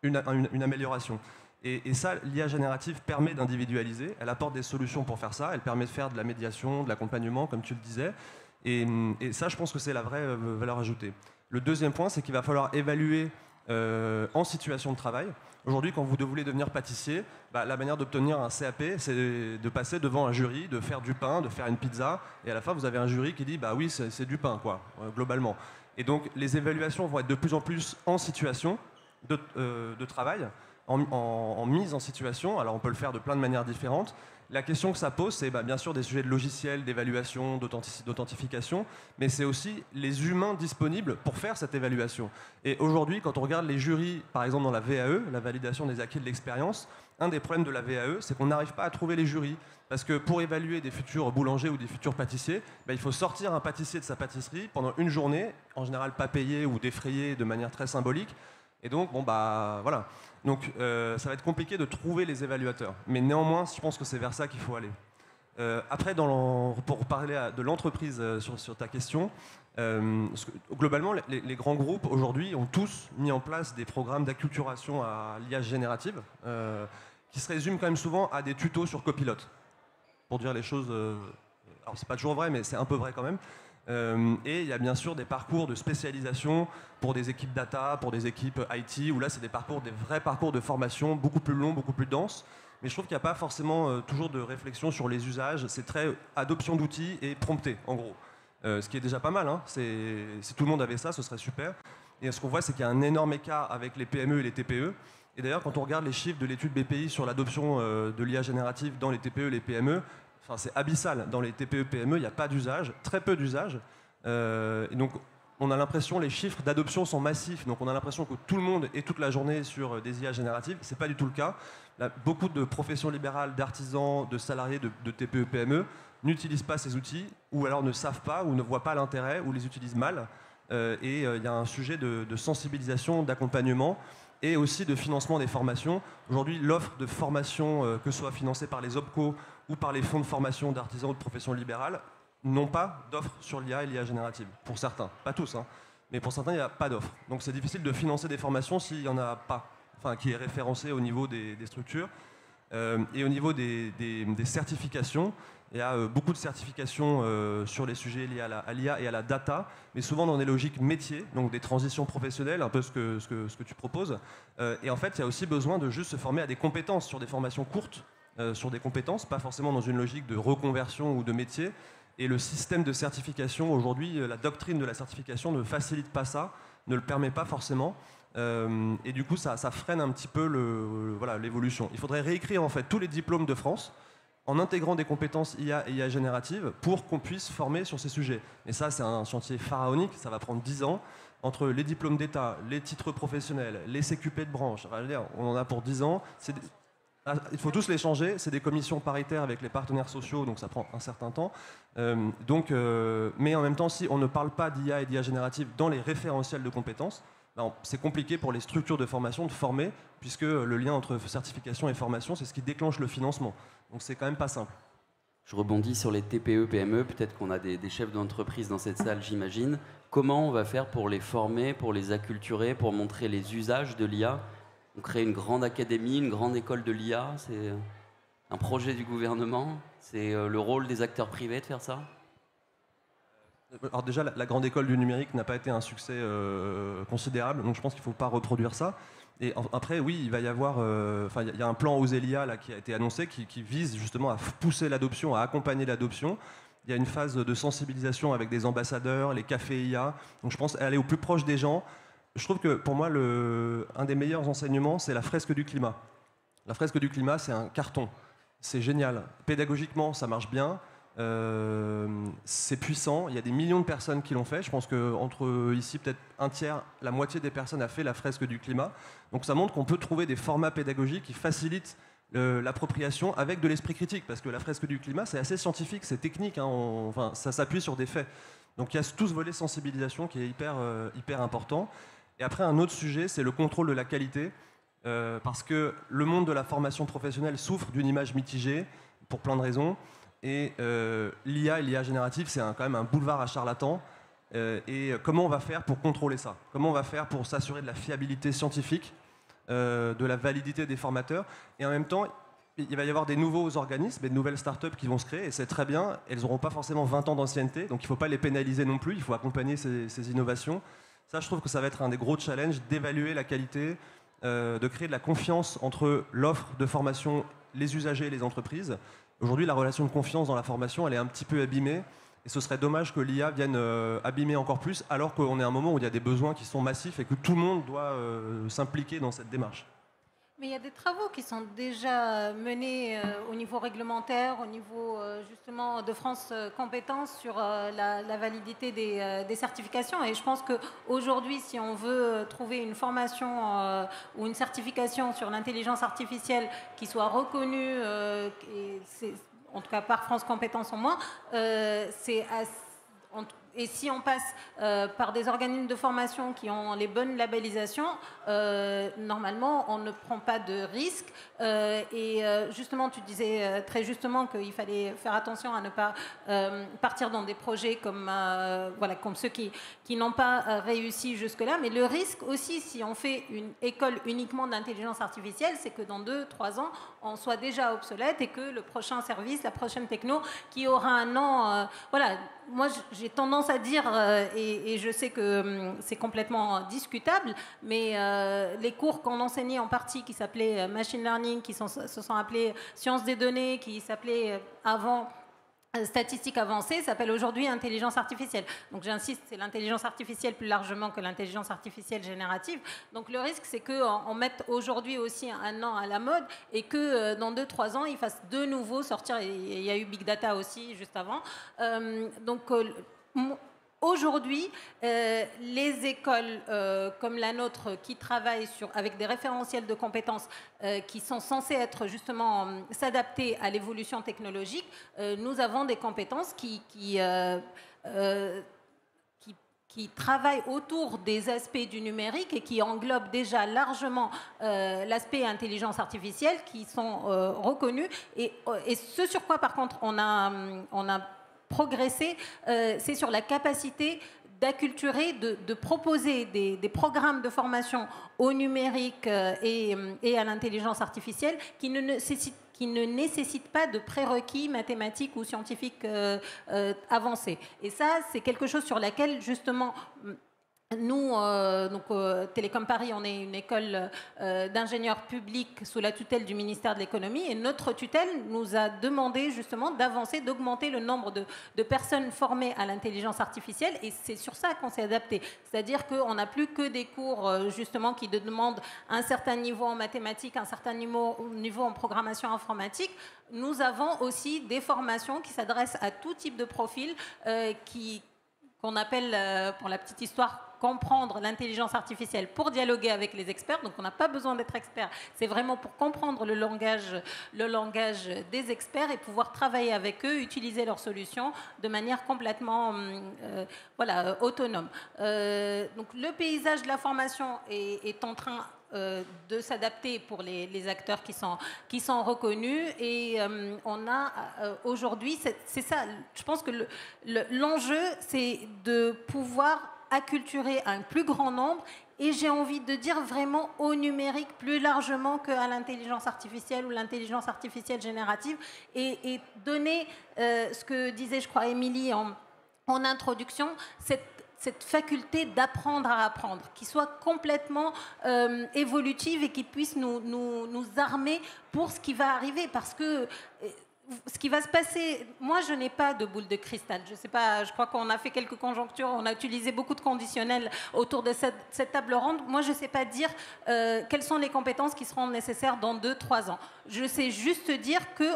une amélioration. Et ça, l'IA générative permet d'individualiser. Elle apporte des solutions pour faire ça. Elle permet de faire de la médiation, de l'accompagnement, comme tu le disais. Et ça, je pense que c'est la vraie valeur ajoutée. Le deuxième point, c'est qu'il va falloir évaluer en situation de travail. Aujourd'hui, quand vous voulez devenir pâtissier, la manière d'obtenir un CAP, c'est de passer devant un jury, de faire du pain, de faire une pizza, et à la fin, vous avez un jury qui dit « bah oui, c'est du pain, quoi, globalement ». Et donc, les évaluations vont être de plus en plus en situation de travail, en mise en situation. Alors, on peut le faire de plein de manières différentes. La question que ça pose, c'est bien sûr des sujets de logiciels, d'évaluation, d'authentification, mais c'est aussi les humains disponibles pour faire cette évaluation. Et aujourd'hui, quand on regarde les jurys, par exemple dans la VAE, la validation des acquis de l'expérience, un des problèmes de la VAE, c'est qu'on n'arrive pas à trouver les jurys. Parce que pour évaluer des futurs boulangers ou des futurs pâtissiers, il faut sortir un pâtissier de sa pâtisserie pendant une journée, en général pas payé ou défrayé de manière très symbolique. Et donc, voilà. Donc, ça va être compliqué de trouver les évaluateurs. Mais néanmoins, je pense que c'est vers ça qu'il faut aller. Après, pour parler de l'entreprise sur ta question, globalement, les grands groupes, aujourd'hui, ont tous mis en place des programmes d'acculturation à l'IA générative qui se résument quand même souvent à des tutos sur Copilot. Pour dire les choses... alors, c'est pas toujours vrai, mais c'est un peu vrai quand même. Et il y a bien sûr des parcours de spécialisation pour des équipes data, pour des équipes IT, où là c'est des vrais parcours de formation beaucoup plus longs, beaucoup plus denses. Mais je trouve qu'il n'y a pas forcément toujours de réflexion sur les usages. C'est très adoption d'outils et prompter, en gros. Ce qui est déjà pas mal. Hein. Si tout le monde avait ça, ce serait super. Et ce qu'on voit, c'est qu'il y a un énorme écart avec les PME et les TPE. Et d'ailleurs, quand on regarde les chiffres de l'étude BPI sur l'adoption de l'IA générative dans les TPE et les PME, c'est abyssal. Dans les TPE-PME, il n'y a pas d'usage, très peu d'usage. Et donc, on a l'impression, les chiffres d'adoption sont massifs. Donc, on a l'impression que tout le monde est toute la journée sur des IA génératives. Ce n'est pas du tout le cas. Là, beaucoup de professions libérales, d'artisans, de salariés de TPE-PME n'utilisent pas ces outils, ou alors ne savent pas, ou ne voient pas l'intérêt, ou les utilisent mal. Et il y a un sujet de sensibilisation, d'accompagnement, et aussi de financement des formations. Aujourd'hui, l'offre de formation, que ce soit financée par les OPCO ou par les fonds de formation d'artisans ou de professions libérales, n'ont pas d'offre sur l'IA et l'IA générative. Pour certains, pas tous, hein, mais pour certains, il n'y a pas d'offre. Donc c'est difficile de financer des formations s'il n'y en a pas, qui est référencé au niveau des structures. Et au niveau des certifications, il y a beaucoup de certifications sur les sujets liés à l'IA et à la data, mais souvent dans des logiques métiers, donc des transitions professionnelles, un peu ce que tu proposes. Et en fait, il y a aussi besoin de juste se former à des compétences sur des formations courtes, sur des compétences, pas forcément dans une logique de reconversion ou de métier. Et le système de certification, aujourd'hui, la doctrine de la certification ne facilite pas ça, ne le permet pas forcément. Et du coup, ça freine un petit peu l'évolution. Il faudrait réécrire en fait tous les diplômes de France en intégrant des compétences IA et IA générative pour qu'on puisse former sur ces sujets. Et ça, c'est un chantier pharaonique, ça va prendre 10 ans. Entre les diplômes d'État, les titres professionnels, les CQP de branche, enfin, je veux dire, on en a pour 10 ans. Il faut tous les changer, c'est des commissions paritaires avec les partenaires sociaux, donc ça prend un certain temps. Mais en même temps, si on ne parle pas d'IA et d'IA générative dans les référentiels de compétences, c'est compliqué pour les structures de formation de former, puisque le lien entre certification et formation, c'est ce qui déclenche le financement. Donc c'est quand même pas simple. Je rebondis sur les TPE, PME, peut-être qu'on a des chefs d'entreprise dans cette salle, j'imagine. Comment on va faire pour les former, pour les acculturer, pour montrer les usages de l'IA? On crée une grande académie, une grande école de l'IA, c'est un projet du gouvernement, c'est le rôle des acteurs privés de faire ça? Alors déjà, la grande école du numérique n'a pas été un succès considérable, donc je pense qu'il ne faut pas reproduire ça. Et après, oui, il va y avoir, il y a un plan Oser l'IA là qui a été annoncé, qui vise justement à pousser l'adoption, à accompagner l'adoption. Il y a une phase de sensibilisation avec des ambassadeurs, les cafés IA. Donc je pense aller au plus proche des gens. Je trouve que pour moi, un des meilleurs enseignements, c'est la fresque du climat. La fresque du climat, c'est un carton. C'est génial. Pédagogiquement, ça marche bien. C'est puissant, il y a des millions de personnes qui l'ont fait. Je pense qu'entre ici, peut-être un tiers, la moitié des personnes a fait la fresque du climat. Donc ça montre qu'on peut trouver des formats pédagogiques qui facilitent l'appropriation avec de l'esprit critique, parce que la fresque du climat, c'est assez scientifique, c'est technique, hein, ça s'appuie sur des faits. Donc il y a tout ce volet sensibilisation qui est hyper important. Et après, un autre sujet, c'est le contrôle de la qualité, parce que le monde de la formation professionnelle souffre d'une image mitigée, pour plein de raisons. Et l'IA et l'IA générative, c'est quand même un boulevard à charlatans. Et comment on va faire pour contrôler ça? Comment on va faire pour s'assurer de la fiabilité scientifique, de la validité des formateurs? Et en même temps, il va y avoir des nouveaux organismes et de nouvelles startups qui vont se créer, et c'est très bien. Elles n'auront pas forcément 20 ans d'ancienneté, donc il ne faut pas les pénaliser non plus, il faut accompagner ces innovations. Ça, je trouve que ça va être un des gros challenges, d'évaluer la qualité, de créer de la confiance entre l'offre de formation, les usagers et les entreprises. Aujourd'hui, la relation de confiance dans la formation, elle est un petit peu abîmée. Et ce serait dommage que l'IA vienne abîmer encore plus, alors qu'on est à un moment où il y a des besoins qui sont massifs et que tout le monde doit s'impliquer dans cette démarche. Mais il y a des travaux qui sont déjà menés au niveau réglementaire, au niveau justement de France Compétences sur la validité des certifications. Et je pense qu'aujourd'hui, si on veut trouver une formation ou une certification sur l'intelligence artificielle qui soit reconnue, en tout cas par France Compétences au moins, c'est assez... Et si on passe par des organismes de formation qui ont les bonnes labellisations, normalement, on ne prend pas de risques. Justement, tu disais très justement qu'il fallait faire attention à ne pas partir dans des projets comme ceux qui n'ont pas réussi jusque-là. Mais le risque aussi, si on fait une école uniquement d'intelligence artificielle, c'est que dans 2-3 ans, on soit déjà obsolète et que le prochain service, la prochaine techno, qui aura un nom... moi, j'ai tendance à dire, et je sais que c'est complètement discutable, mais les cours qu'on enseignait en partie, qui s'appelaient machine learning, qui se sont appelés sciences des données, qui s'appelaient avant statistiques avancées, s'appellent aujourd'hui intelligence artificielle. Donc j'insiste, c'est l'intelligence artificielle plus largement que l'intelligence artificielle générative. Donc le risque, c'est qu'on mette aujourd'hui aussi un nom à la mode et que dans 2-3 ans, ils fassent de nouveau sortir, et il y a eu Big Data aussi juste avant. Aujourd'hui, les écoles comme la nôtre qui travaillent avec des référentiels de compétences qui sont censés être justement s'adapter à l'évolution technologique, nous avons des compétences qui travaillent autour des aspects du numérique et qui englobent déjà largement l'aspect intelligence artificielle, qui sont reconnus. Et ce sur quoi, par contre, on a progresser, c'est sur la capacité d'acculturer, de proposer des programmes de formation au numérique et à l'intelligence artificielle qui ne nécessitent pas de prérequis mathématiques ou scientifiques avancés. Et ça, c'est quelque chose sur laquelle, justement, nous, Télécom Paris, on est une école d'ingénieurs publics sous la tutelle du ministère de l'économie, et notre tutelle nous a demandé justement d'avancer, d'augmenter le nombre de personnes formées à l'intelligence artificielle, et c'est sur ça qu'on s'est adapté. C'est-à-dire qu'on n'a plus que des cours justement qui demandent un certain niveau en mathématiques, un certain niveau en programmation informatique. Nous avons aussi des formations qui s'adressent à tout type de profil qu'on appelle, pour la petite histoire, comprendre l'intelligence artificielle pour dialoguer avec les experts. Donc on n'a pas besoin d'être expert, c'est vraiment pour comprendre le langage des experts et pouvoir travailler avec eux, utiliser leurs solutions de manière complètement autonome. Donc le paysage de la formation est en train de s'adapter pour les acteurs qui sont reconnus, et on a aujourd'hui, c'est ça, je pense que l'enjeu, c'est de pouvoir acculturer un plus grand nombre, et j'ai envie de dire vraiment au numérique plus largement qu'à l'intelligence artificielle ou l'intelligence artificielle générative, et donner ce que disait, je crois, Émilie en introduction, cette faculté d'apprendre à apprendre, qui soit complètement évolutive et qui puisse nous armer pour ce qui va arriver, parce que ce qui va se passer, moi je n'ai pas de boule de cristal, je sais pas, je crois qu'on a fait quelques conjonctures, on a utilisé beaucoup de conditionnels autour de cette table ronde. Moi je ne sais pas dire quelles sont les compétences qui seront nécessaires dans 2-3 ans. Je sais juste dire que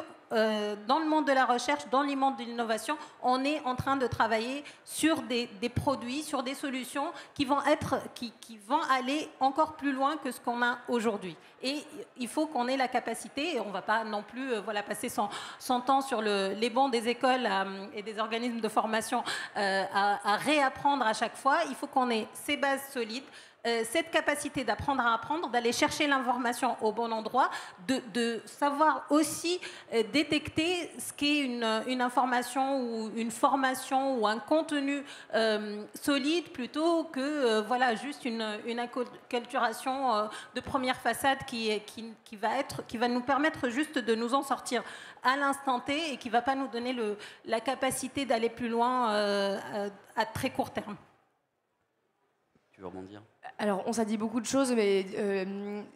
dans le monde de la recherche, dans le monde de l'innovation, on est en train de travailler sur des produits, sur des solutions qui vont aller encore plus loin que ce qu'on a aujourd'hui. Et il faut qu'on ait la capacité, et on ne va pas non plus passer son temps sur les bancs des écoles et des organismes de formation à réapprendre à chaque fois. Il faut qu'on ait ces bases solides, cette capacité d'apprendre à apprendre, d'aller chercher l'information au bon endroit, de savoir aussi détecter ce qu'est une information ou une formation ou un contenu solide, plutôt que juste une acculturation de première façade qui va nous permettre juste de nous en sortir à l'instant T et qui ne va pas nous donner la capacité d'aller plus loin à très court terme. Tu veux rebondir ? Alors, on s'est dit beaucoup de choses, mais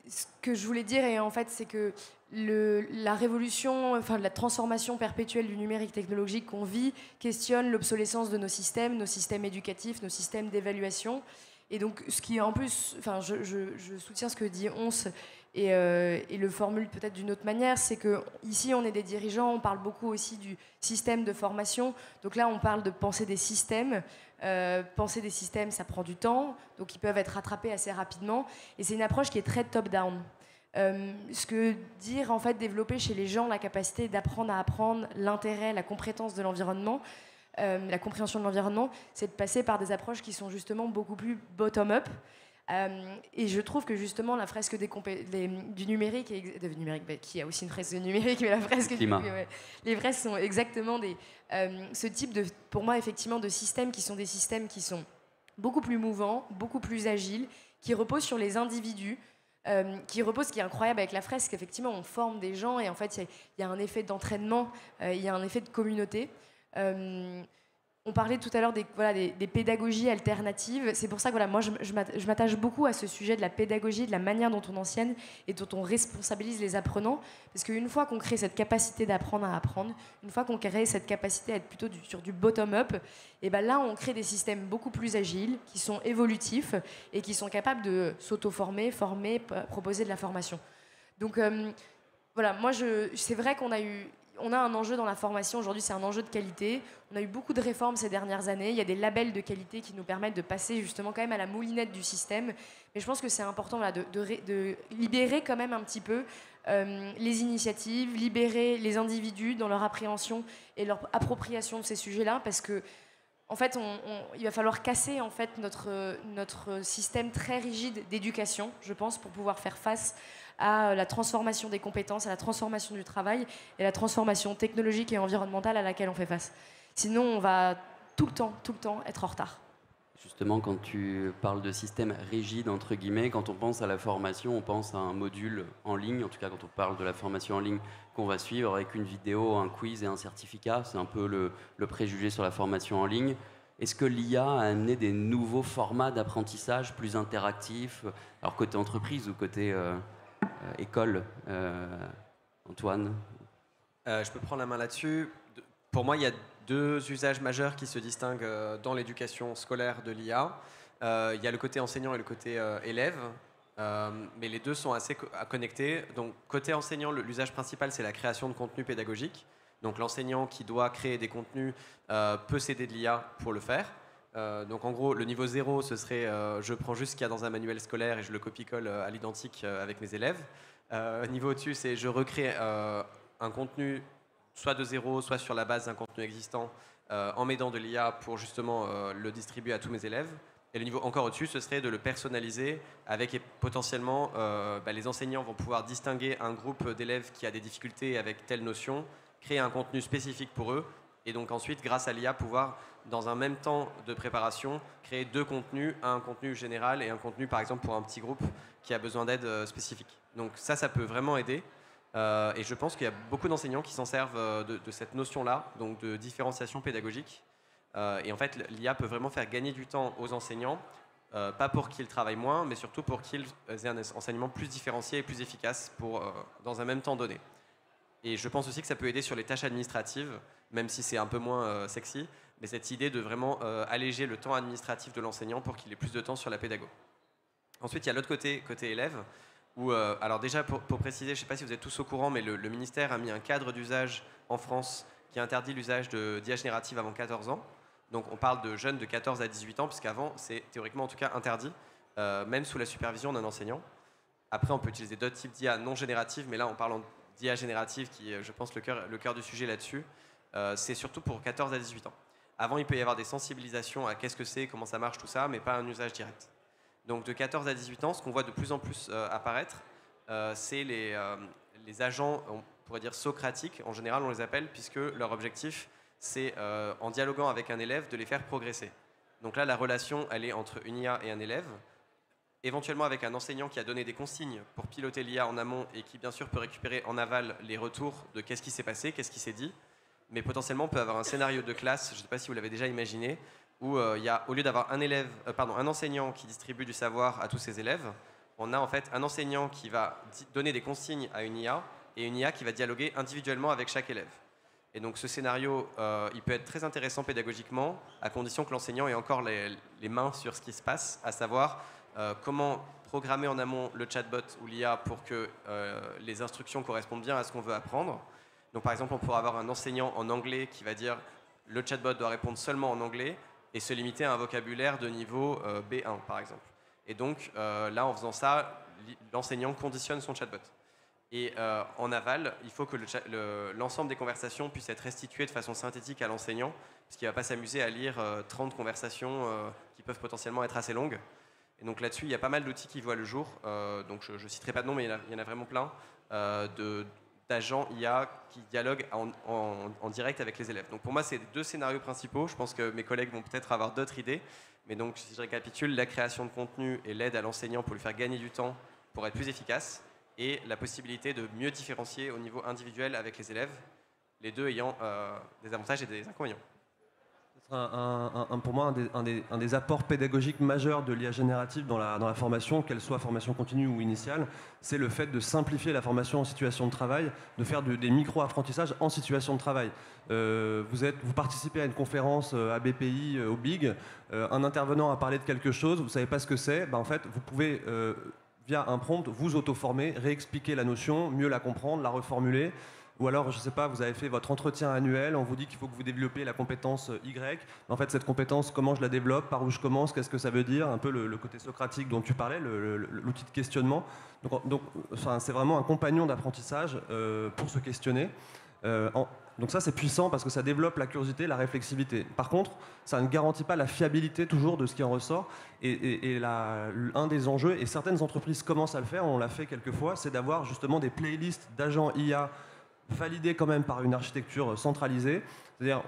ce que je voulais dire, en fait, c'est que la révolution, la transformation perpétuelle du numérique technologique qu'on vit questionne l'obsolescence de nos systèmes éducatifs, nos systèmes d'évaluation. Et donc, ce qui est en plus, je soutiens ce que dit Once et le formule peut-être d'une autre manière, c'est qu'ici, on est des dirigeants, on parle beaucoup aussi du système de formation. Donc là, on parle de penser des systèmes. Penser des systèmes, ça prend du temps, donc ils peuvent être rattrapés assez rapidement. Et c'est une approche qui est très top-down. Ce que dire, en fait, développer chez les gens la capacité d'apprendre à apprendre, l'intérêt, la compétence de l'environnement, la compréhension de l'environnement, c'est de passer par des approches qui sont justement beaucoup plus bottom-up. Et je trouve que justement la fresque du numérique, qui a aussi une fresque du numérique, mais la fresque climat. Les fresques sont exactement ce type pour moi effectivement de systèmes qui sont des systèmes qui sont beaucoup plus mouvants, beaucoup plus agiles, qui reposent sur les individus, ce qui est incroyable avec la fresque. Effectivement, on forme des gens et en fait il y a un effet d'entraînement, il y a un effet de communauté. On parlait tout à l'heure des pédagogies alternatives. C'est pour ça que moi, je m'attache beaucoup à ce sujet de la pédagogie, de la manière dont on enseigne et dont on responsabilise les apprenants. Parce qu'une fois qu'on crée cette capacité d'apprendre à apprendre, une fois qu'on crée cette capacité à être plutôt sur du bottom-up, et ben là, on crée des systèmes beaucoup plus agiles, qui sont évolutifs et qui sont capables de s'auto-former, proposer de la formation. Donc moi, c'est vrai qu'on a un enjeu dans la formation. Aujourd'hui, c'est un enjeu de qualité. On a eu beaucoup de réformes ces dernières années. Il y a des labels de qualité qui nous permettent de passer justement quand même à la moulinette du système. Mais je pense que c'est important de libérer quand même un petit peu les initiatives, libérer les individus dans leur appréhension et leur appropriation de ces sujets-là, parce que en fait, il va falloir casser en fait notre système très rigide d'éducation, je pense, pour pouvoir faire face à la transformation des compétences, à la transformation du travail et la transformation technologique et environnementale à laquelle on fait face. Sinon, on va tout le temps être en retard. Justement, quand tu parles de système rigide, entre guillemets, quand on pense à la formation, on pense à un module en ligne, en tout cas quand on parle de la formation en ligne qu'on va suivre avec une vidéo, un quiz et un certificat. C'est un peu le préjugé sur la formation en ligne. Est-ce que l'IA a amené des nouveaux formats d'apprentissage plus interactifs, alors côté entreprise ou côté école, Antoine? Je peux prendre la main là-dessus. Pour moi, il y a deux usages majeurs qui se distinguent dans l'éducation scolaire de l'IA. Il y a le côté enseignant et le côté élève, mais les deux sont assez connectés. Donc, côté enseignant, l'usage principal, c'est la création de contenu pédagogique. Donc, l'enseignant qui doit créer des contenus peut s'aider de l'IA pour le faire. Donc, en gros, le niveau 0, ce serait je prends juste ce qu'il y a dans un manuel scolaire et je le copie-colle à l'identique avec mes élèves. Niveau au-dessus, c'est je recrée un contenu soit de zéro, soit sur la base d'un contenu existant, en m'aidant de l'IA pour justement le distribuer à tous mes élèves. Et le niveau encore au-dessus, ce serait de le personnaliser avec potentiellement, les enseignants vont pouvoir distinguer un groupe d'élèves qui a des difficultés avec telle notion, créer un contenu spécifique pour eux, et donc ensuite, grâce à l'IA, pouvoir, dans un même temps de préparation, créer deux contenus, un contenu général et un contenu, par exemple, pour un petit groupe qui a besoin d'aide spécifique. Donc ça peut vraiment aider. Et je pense qu'il y a beaucoup d'enseignants qui s'en servent de cette notion-là, donc de différenciation pédagogique. Et en fait, l'IA peut vraiment faire gagner du temps aux enseignants, pas pour qu'ils travaillent moins, mais surtout pour qu'ils aient un enseignement plus différencié et plus efficace dans un même temps donné. Et je pense aussi que ça peut aider sur les tâches administratives, même si c'est un peu moins sexy, mais cette idée de vraiment alléger le temps administratif de l'enseignant pour qu'il ait plus de temps sur la pédago. Ensuite, il y a l'autre côté élève, où, alors déjà pour préciser, je ne sais pas si vous êtes tous au courant, mais le ministère a mis un cadre d'usage en France qui interdit l'usage d'IA générative avant 14 ans. Donc on parle de jeunes de 14 à 18 ans, puisqu'avant c'est théoriquement en tout cas interdit, même sous la supervision d'un enseignant. Après on peut utiliser d'autres types d'IA non génératives, mais là on parle d'IA générative qui est, je pense, le cœur du sujet là-dessus. C'est surtout pour 14 à 18 ans. Avant il peut y avoir des sensibilisations à qu'est-ce que c'est, comment ça marche, tout ça, mais pas un usage direct. Donc de 14 à 18 ans, ce qu'on voit de plus en plus apparaître, c'est les agents, on pourrait dire socratiques, en général on les appelle, puisque leur objectif, c'est en dialoguant avec un élève, de les faire progresser. Donc là, la relation, elle est entre une IA et un élève, éventuellement avec un enseignant qui a donné des consignes pour piloter l'IA en amont et qui, bien sûr, peut récupérer en aval les retours de qu'est-ce qui s'est passé, qu'est-ce qui s'est dit, mais potentiellement on peut avoir un scénario de classe, je ne sais pas si vous l'avez déjà imaginé, où il y a, au lieu d'avoir un enseignant qui distribue du savoir à tous ses élèves, on a en fait un enseignant qui va donner des consignes à une IA et une IA qui va dialoguer individuellement avec chaque élève. Et donc ce scénario, il peut être très intéressant pédagogiquement, à condition que l'enseignant ait encore les mains sur ce qui se passe, à savoir comment programmer en amont le chatbot ou l'IA pour que les instructions correspondent bien à ce qu'on veut apprendre. Donc par exemple, on pourrait avoir un enseignant en anglais qui va dire le chatbot doit répondre seulement en anglais et se limiter à un vocabulaire de niveau B1 par exemple. Et donc là, en faisant ça, l'enseignant conditionne son chatbot. Et en aval, il faut que l'ensemble des conversations puisse être restituées de façon synthétique à l'enseignant, parce qu'il ne va pas s'amuser à lire 30 conversations qui peuvent potentiellement être assez longues. Et donc là-dessus, il y a pas mal d'outils qui voient le jour. Donc je ne citerai pas de nom, mais il y en a vraiment plein d'agents IA qui dialoguent en direct avec les élèves. Donc pour moi, c'est deux scénarios principaux. Je pense que mes collègues vont peut-être avoir d'autres idées. Mais donc, si je récapitule, la création de contenu et l'aide à l'enseignant pour lui faire gagner du temps pour être plus efficace, et la possibilité de mieux différencier au niveau individuel avec les élèves, les deux ayant des avantages et des inconvénients. Pour moi, un des apports pédagogiques majeurs de l'IA générative dans la formation, qu'elle soit formation continue ou initiale, c'est le fait de simplifier la formation en situation de travail, de faire des micro-apprentissages en situation de travail. Vous participez à une conférence à BPI, au BIG, un intervenant a parlé de quelque chose, vous ne savez pas ce que c'est, en fait, vous pouvez, via un prompt, vous auto-former, réexpliquer la notion, mieux la comprendre, la reformuler. Ou alors, je ne sais pas, vous avez fait votre entretien annuel, on vous dit qu'il faut que vous développiez la compétence Y. En fait, cette compétence, comment je la développe, par où je commence, qu'est-ce que ça veut dire, un peu le côté socratique dont tu parlais, l'outil de questionnement. Donc c'est vraiment un compagnon d'apprentissage pour se questionner. Donc ça, c'est puissant parce que ça développe la curiosité, la réflexivité. Par contre, ça ne garantit pas la fiabilité toujours de ce qui en ressort. Et un des enjeux, et certaines entreprises commencent à le faire, on l'a fait quelques fois, c'est d'avoir justement des playlists d'agents IA validé quand même par une architecture centralisée. C'est-à-dire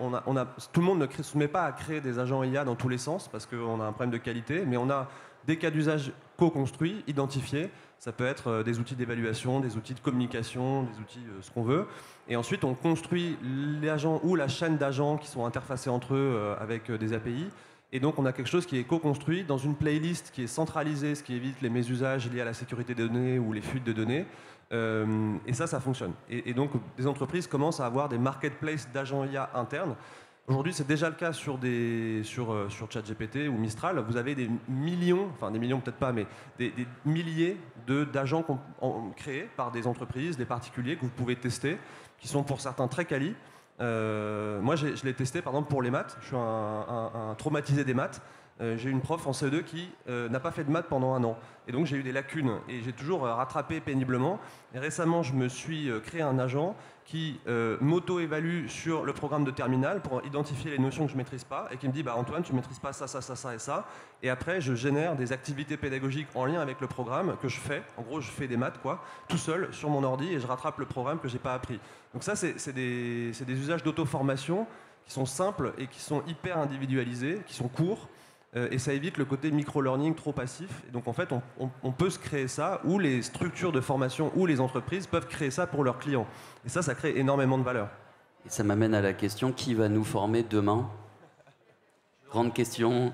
tout le monde ne se met pas à créer des agents IA dans tous les sens parce qu'on a un problème de qualité, mais on a des cas d'usage co-construits, identifiés. Ça peut être des outils d'évaluation, des outils de communication, des outils ce qu'on veut. Et ensuite, on construit les agents ou la chaîne d'agents qui sont interfacés entre eux avec des API. Et donc, on a quelque chose qui est co-construit dans une playlist qui est centralisée, ce qui évite les mésusages liés à la sécurité des données ou les fuites de données. Et ça fonctionne. Et donc, des entreprises commencent à avoir des marketplaces d'agents IA internes. Aujourd'hui, c'est déjà le cas sur ChatGPT ou Mistral. Vous avez des millions, enfin des millions peut-être pas, mais des milliers d'agents créés par des entreprises, des particuliers que vous pouvez tester, qui sont pour certains très quali. Moi, je l'ai testé par exemple pour les maths. Je suis un traumatisé des maths. J'ai une prof en CE2 qui n'a pas fait de maths pendant 1 an. Et donc j'ai eu des lacunes et j'ai toujours rattrapé péniblement. Et récemment, je me suis créé un agent qui m'auto-évalue sur le programme de terminal pour identifier les notions que je ne maîtrise pas et qui me dit Antoine, tu ne maîtrises pas ça, ça, ça, ça et ça. Et après, je génère des activités pédagogiques en lien avec le programme que je fais. En gros, je fais des maths tout seul sur mon ordi et je rattrape le programme que je n'ai pas appris. Donc ça, c'est des usages d'auto-formation qui sont simples et qui sont hyper individualisés, qui sont courts. Et ça évite le côté micro-learning trop passif. Et donc en fait, on peut se créer ça, ou les structures de formation ou les entreprises peuvent créer ça pour leurs clients. Et ça crée énormément de valeur. Et ça m'amène à la question, qui va nous former demain? Grande question,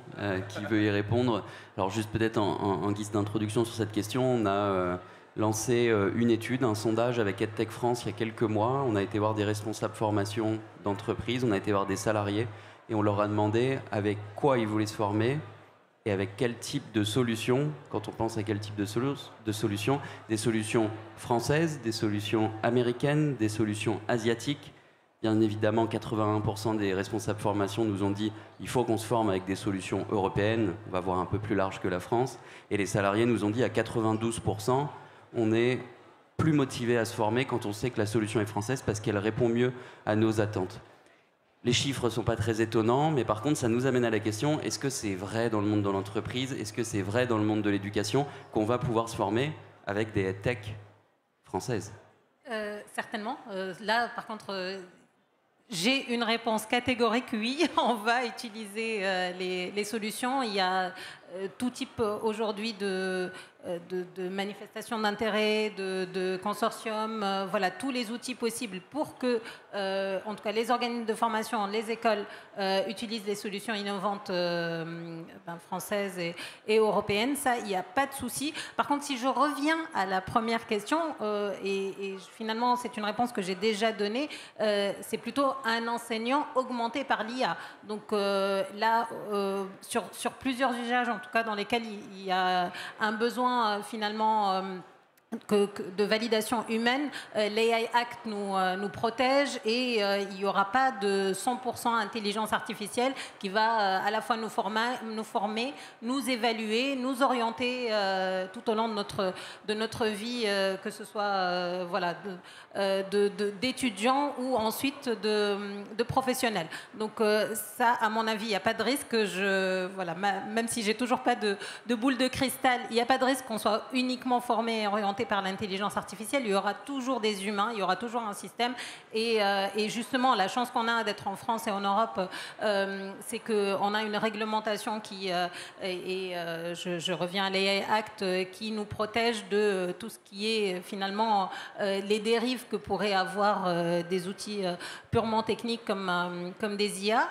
qui veut y répondre? Alors juste peut-être en guise d'introduction sur cette question, on a lancé une étude, un sondage avec EdTech France il y a quelques mois. On a été voir des responsables formation d'entreprise, on a été voir des salariés. Et on leur a demandé avec quoi ils voulaient se former et avec quel type de solution. Quand on pense à quel type de solution, des solutions françaises, des solutions américaines, des solutions asiatiques. Bien évidemment, 81% des responsables formation nous ont dit il faut qu'on se forme avec des solutions européennes, on va voir un peu plus large que la France. Et les salariés nous ont dit à 92%, on est plus motivé à se former quand on sait que la solution est française parce qu'elle répond mieux à nos attentes. Les chiffres ne sont pas très étonnants, mais par contre, ça nous amène à la question, est-ce que c'est vrai dans le monde de l'entreprise? Est-ce que c'est vrai dans le monde de l'éducation qu'on va pouvoir se former avec des tech françaises? Certainement. Là, par contre, j'ai une réponse catégorique, oui. On va utiliser les solutions. Il y a tout type aujourd'hui de manifestations d'intérêt, de consortiums, voilà, tous les outils possibles pour que, en tout cas, les organismes de formation, les écoles utilisent des solutions innovantes françaises et européennes. Ça, il n'y a pas de souci. Par contre, si je reviens à la première question, et finalement, c'est une réponse que j'ai déjà donnée, c'est plutôt un enseignant augmenté par l'IA. Donc là, sur plusieurs usages, en tout cas dans lesquels il y a un besoin finalement de validation humaine, l'AI Act nous protège et il n'y aura pas de 100% intelligence artificielle qui va à la fois nous former, nous évaluer, nous orienter tout au long de notre vie, que ce soit voilà, d'étudiants ou ensuite de professionnels. Donc ça, à mon avis, il n'y a pas de risque. Voilà, même si j'ai toujours pas de boule de cristal, il n'y a pas de risque qu'on soit uniquement formé et orienté par l'intelligence artificielle. Il y aura toujours des humains, il y aura toujours un système. Et justement, la chance qu'on a d'être en France et en Europe, c'est qu'on a une réglementation qui, je reviens à l'AI Act, qui nous protège de tout ce qui est finalement les dérives que pourraient avoir des outils purement techniques comme des IA.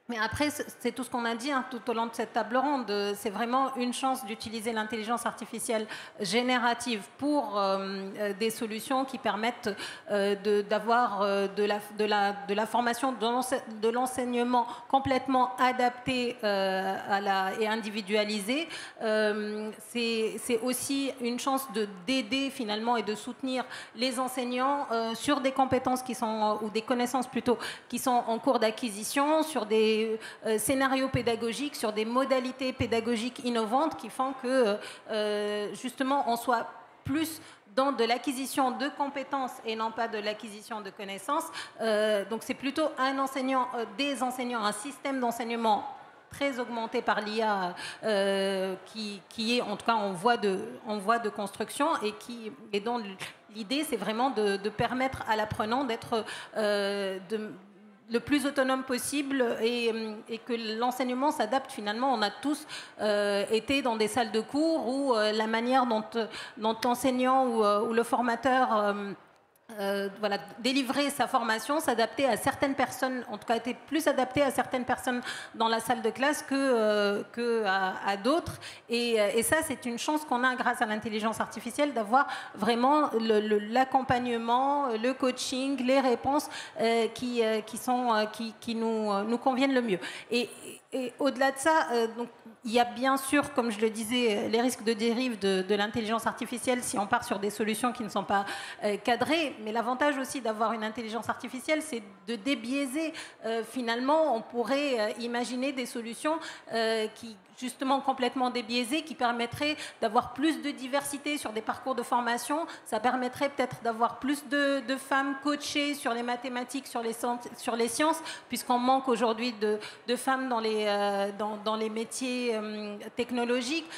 Mais après, c'est tout ce qu'on a dit tout au long de cette table ronde. C'est vraiment une chance d'utiliser l'intelligence artificielle générative pour des solutions qui permettent d'avoir de la formation, de l'enseignement complètement adapté et individualisé. C'est aussi une chance d'aider finalement et de soutenir les enseignants sur des compétences qui sont, ou des connaissances plutôt, qui sont en cours d'acquisition, sur des scénarios pédagogiques, sur des modalités pédagogiques innovantes qui font que justement on soit plus dans de l'acquisition de compétences et non pas de l'acquisition de connaissances. Donc c'est plutôt des enseignants, un système d'enseignement très augmenté par l'IA qui est en tout cas en voie de construction et dont l'idée, c'est vraiment de permettre à l'apprenant d'être le plus autonome possible et que l'enseignement s'adapte finalement. On a tous été dans des salles de cours où la manière dont l'enseignant ou le formateur délivrer sa formation, s'adapter à certaines personnes, en tout cas était plus adapté à certaines personnes dans la salle de classe que à d'autres. Et ça, c'est une chance qu'on a grâce à l'intelligence artificielle d'avoir vraiment l'accompagnement, le coaching, les réponses qui nous conviennent le mieux. Et au-delà de ça, donc, il y a bien sûr, comme je le disais, les risques de dérive de l'intelligence artificielle si on part sur des solutions qui ne sont pas cadrées. Mais l'avantage aussi d'avoir une intelligence artificielle, c'est de débiaiser. Finalement, on pourrait imaginer des solutions qui, justement, complètement débiaisées, qui permettraient d'avoir plus de diversité sur des parcours de formation. Ça permettrait peut-être d'avoir plus de femmes coachées sur les mathématiques, sur les sciences, puisqu'on manque aujourd'hui de femmes dans les métiers technologiques.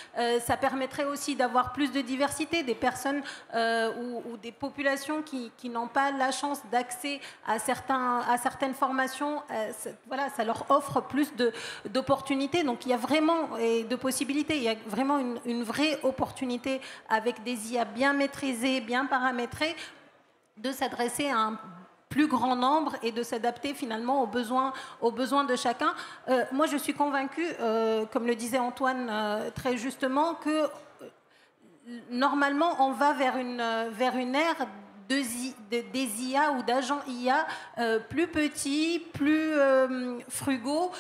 Ça permettrait aussi d'avoir plus de diversité, des personnes ou des populations qui n'ont pas la chance d'accès à certaines formations. Ça leur offre plus d'opportunités. Donc il y a vraiment de possibilités. Il y a vraiment une vraie opportunité avec des IA bien maîtrisées, bien paramétrées, de s'adresser à un plus grand nombre et de s'adapter finalement aux besoins de chacun. Moi, je suis convaincue, comme le disait Antoine très justement, que normalement, on va vers une ère des IA ou d'agents IA plus petits, plus frugaux,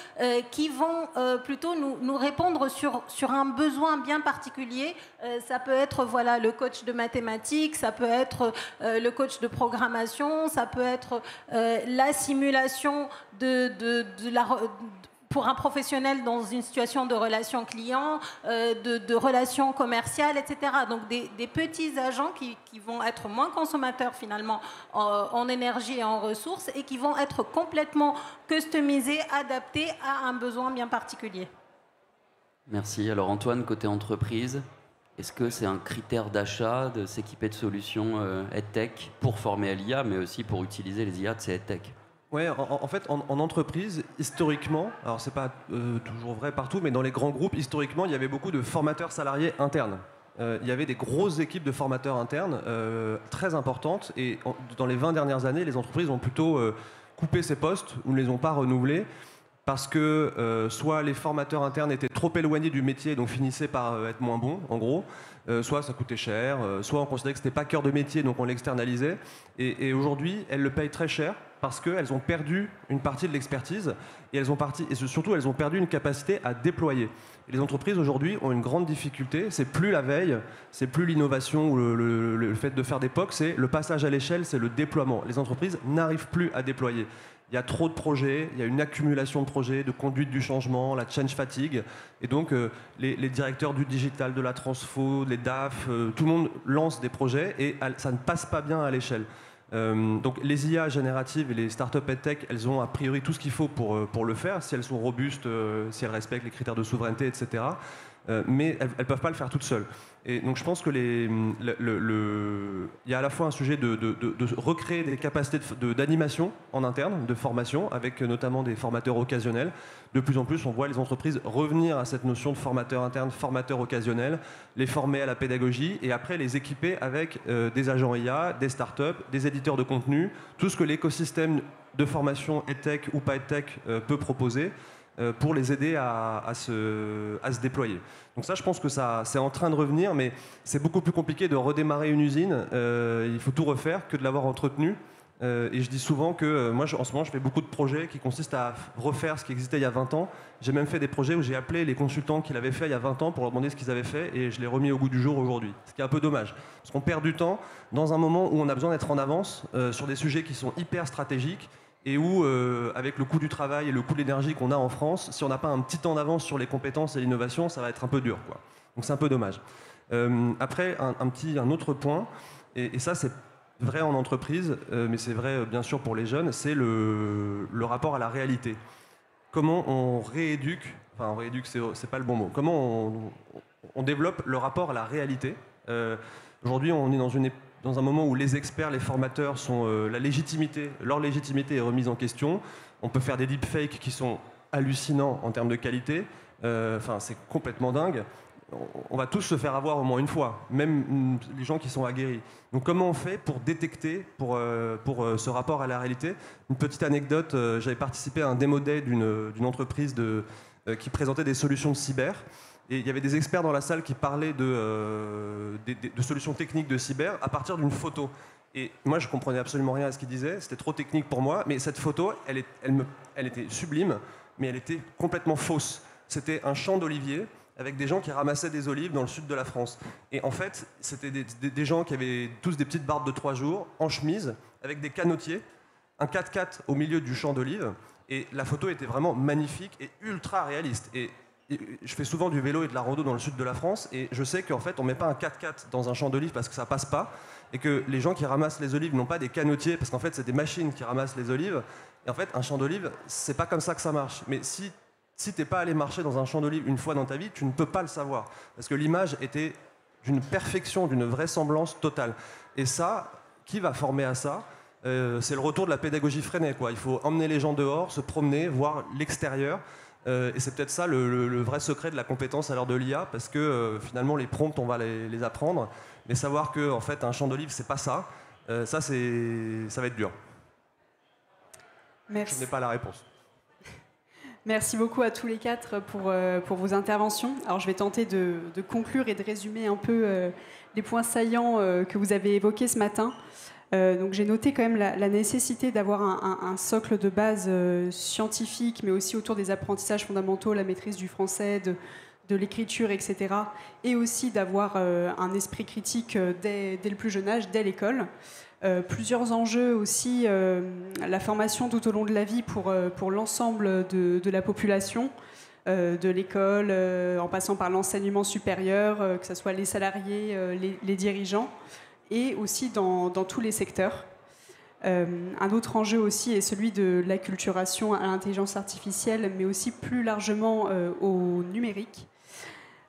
qui vont plutôt nous répondre sur un besoin bien particulier. Ça peut être le coach de mathématiques, ça peut être le coach de programmation, ça peut être la simulation pour un professionnel dans une situation de relation client, de relation commerciale, etc. Donc des petits agents qui vont être moins consommateurs finalement en énergie et en ressources et qui vont être complètement customisés, adaptés à un besoin bien particulier. Merci. Alors Antoine, côté entreprise, est-ce que c'est un critère d'achat de s'équiper de solutions EdTech pour former à l'IA, mais aussi pour utiliser les IA de ces EdTech ? Ouais, en fait, en entreprise, historiquement, alors c'est pas toujours vrai partout, mais dans les grands groupes, historiquement, il y avait beaucoup de formateurs salariés internes. Il y avait des grosses équipes de formateurs internes très importantes, et dans les 20 dernières années, les entreprises ont plutôt coupé ces postes ou ne les ont pas renouvelés, parce que soit les formateurs internes étaient trop éloignés du métier, donc finissaient par être moins bons, en gros, soit ça coûtait cher, soit on considérait que c'était pas cœur de métier, donc on l'externalisait. Et aujourd'hui, elles le payent très cher parce qu'elles ont perdu une partie de l'expertise et surtout elles ont perdu une capacité à déployer. Et les entreprises aujourd'hui ont une grande difficulté, c'est plus la veille, c'est plus l'innovation ou le fait de faire des POC, c'est le passage à l'échelle, c'est le déploiement. Les entreprises n'arrivent plus à déployer. Il y a trop de projets, il y a une accumulation de projets, de conduite du changement, la change fatigue. Et donc, les directeurs du digital, de la transfo, les DAF, tout le monde lance des projets et ça ne passe pas bien à l'échelle. Donc, les IA génératives et les startups EdTech, elles ont a priori tout ce qu'il faut pour le faire, si elles sont robustes, si elles respectent les critères de souveraineté, etc. Mais elles ne peuvent pas le faire toutes seules. Et donc je pense que il y a à la fois un sujet de recréer des capacités d'animation en interne, de formation, avec notamment des formateurs occasionnels. De plus en plus, on voit les entreprises revenir à cette notion de formateur interne, formateur occasionnel, les former à la pédagogie et après les équiper avec des agents IA, des startups, des éditeurs de contenu, tout ce que l'écosystème de formation EdTech ou pas EdTech peut proposer pour les aider à se déployer. Donc ça, je pense que c'est en train de revenir, mais c'est beaucoup plus compliqué de redémarrer une usine. Il faut tout refaire que de l'avoir entretenue. Et je dis souvent que moi, en ce moment, je fais beaucoup de projets qui consistent à refaire ce qui existait il y a 20 ans. J'ai même fait des projets où j'ai appelé les consultants qui l'avaient fait il y a 20 ans pour leur demander ce qu'ils avaient fait, et je l'ai remis au goût du jour aujourd'hui. Ce qui est un peu dommage, parce qu'on perd du temps dans un moment où on a besoin d'être en avance sur des sujets qui sont hyper stratégiques, et où, avec le coût du travail et le coût de l'énergie qu'on a en France, si on n'a pas un petit temps d'avance sur les compétences et l'innovation, ça va être un peu dur, quoi. Donc c'est un peu dommage. Après, un autre point, et ça c'est vrai en entreprise, mais c'est vrai bien sûr pour les jeunes, c'est le rapport à la réalité. Comment on rééduque, enfin on rééduque c'est pas le bon mot, comment on développe le rapport à la réalité. Aujourd'hui on est dans une dans un moment où les experts, les formateurs sont leur légitimité est remise en question. On peut faire des deepfakes qui sont hallucinants en termes de qualité. Enfin, c'est complètement dingue. On va tous se faire avoir au moins une fois, même les gens qui sont aguerris. Donc comment on fait pour détecter, pour ce rapport à la réalité? Une petite anecdote, j'avais participé à un démo day d'une entreprise qui présentait des solutions de cyber. Et il y avait des experts dans la salle qui parlaient de solutions techniques de cyber à partir d'une photo. Et moi, je comprenais absolument rien à ce qu'ils disaient, c'était trop technique pour moi, mais cette photo, elle était sublime, mais elle était complètement fausse. C'était un champ d'oliviers avec des gens qui ramassaient des olives dans le sud de la France. Et en fait, c'était des gens qui avaient tous des petites barbes de 3 jours, en chemise, avec des canotiers, un 4x4 au milieu du champ d'olives, et la photo était vraiment magnifique et ultra réaliste. Et je fais souvent du vélo et de la rando dans le sud de la France, et je sais qu'en fait, on ne met pas un 4x4 dans un champ d'olives parce que ça passe pas, et que les gens qui ramassent les olives n'ont pas des canotiers, parce qu'en fait, c'est des machines qui ramassent les olives. Et en fait, un champ d'olives, c'est pas comme ça que ça marche. Mais si t'es pas allé marcher dans un champ d'olives une fois dans ta vie, tu ne peux pas le savoir. Parce que l'image était d'une perfection, d'une vraisemblance totale. Et ça, qui va former à ça? C'est le retour de la pédagogie freinée, quoi. Il faut emmener les gens dehors, se promener, voir l'extérieur. Et c'est peut-être ça le vrai secret de la compétence à l'heure de l'IA, parce que finalement, les prompts, on va les apprendre. Mais savoir que en fait, un champ d'olives, c'est pas ça. Ça va être dur. Merci. Je n'ai pas la réponse. Merci beaucoup à tous les quatre pour vos interventions. Alors je vais tenter de conclure et de résumer un peu les points saillants que vous avez évoqués ce matin. Donc j'ai noté quand même la nécessité d'avoir un socle de base scientifique, mais aussi autour des apprentissages fondamentaux, la maîtrise du français, de l'écriture, etc. Et aussi d'avoir un esprit critique dès le plus jeune âge, dès l'école. Plusieurs enjeux aussi, la formation tout au long de la vie pour l'ensemble de la population, de l'école, en passant par l'enseignement supérieur, que ce soit les salariés, les dirigeants, et aussi dans tous les secteurs. Un autre enjeu aussi est celui de l'acculturation à l'intelligence artificielle, mais aussi plus largement au numérique,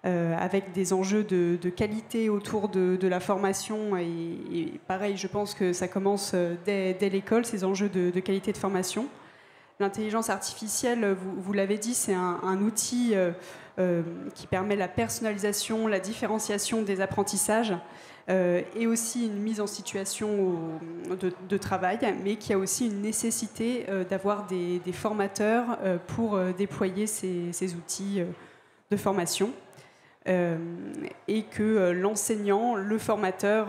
avec des enjeux de qualité autour de la formation. Et pareil, je pense que ça commence dès l'école, ces enjeux de qualité de formation. L'intelligence artificielle, vous l'avez dit, c'est un outil qui permet la personnalisation, la différenciation des apprentissages, et aussi une mise en situation de travail, mais qui a aussi une nécessité d'avoir des formateurs pour déployer ces outils de formation. Et que l'enseignant, le formateur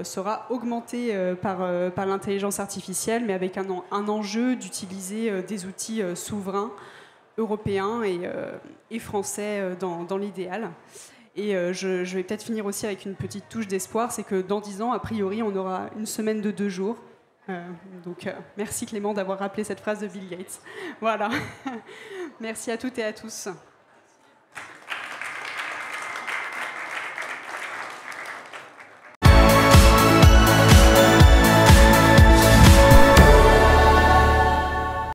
sera augmenté par l'intelligence artificielle, mais avec un enjeu d'utiliser des outils souverains, européens et français dans l'idéal. Et je vais peut-être finir aussi avec une petite touche d'espoir, c'est que dans 10 ans, a priori, on aura une semaine de 2 jours. Donc merci Clément d'avoir rappelé cette phrase de Bill Gates. Voilà. Merci à toutes et à tous.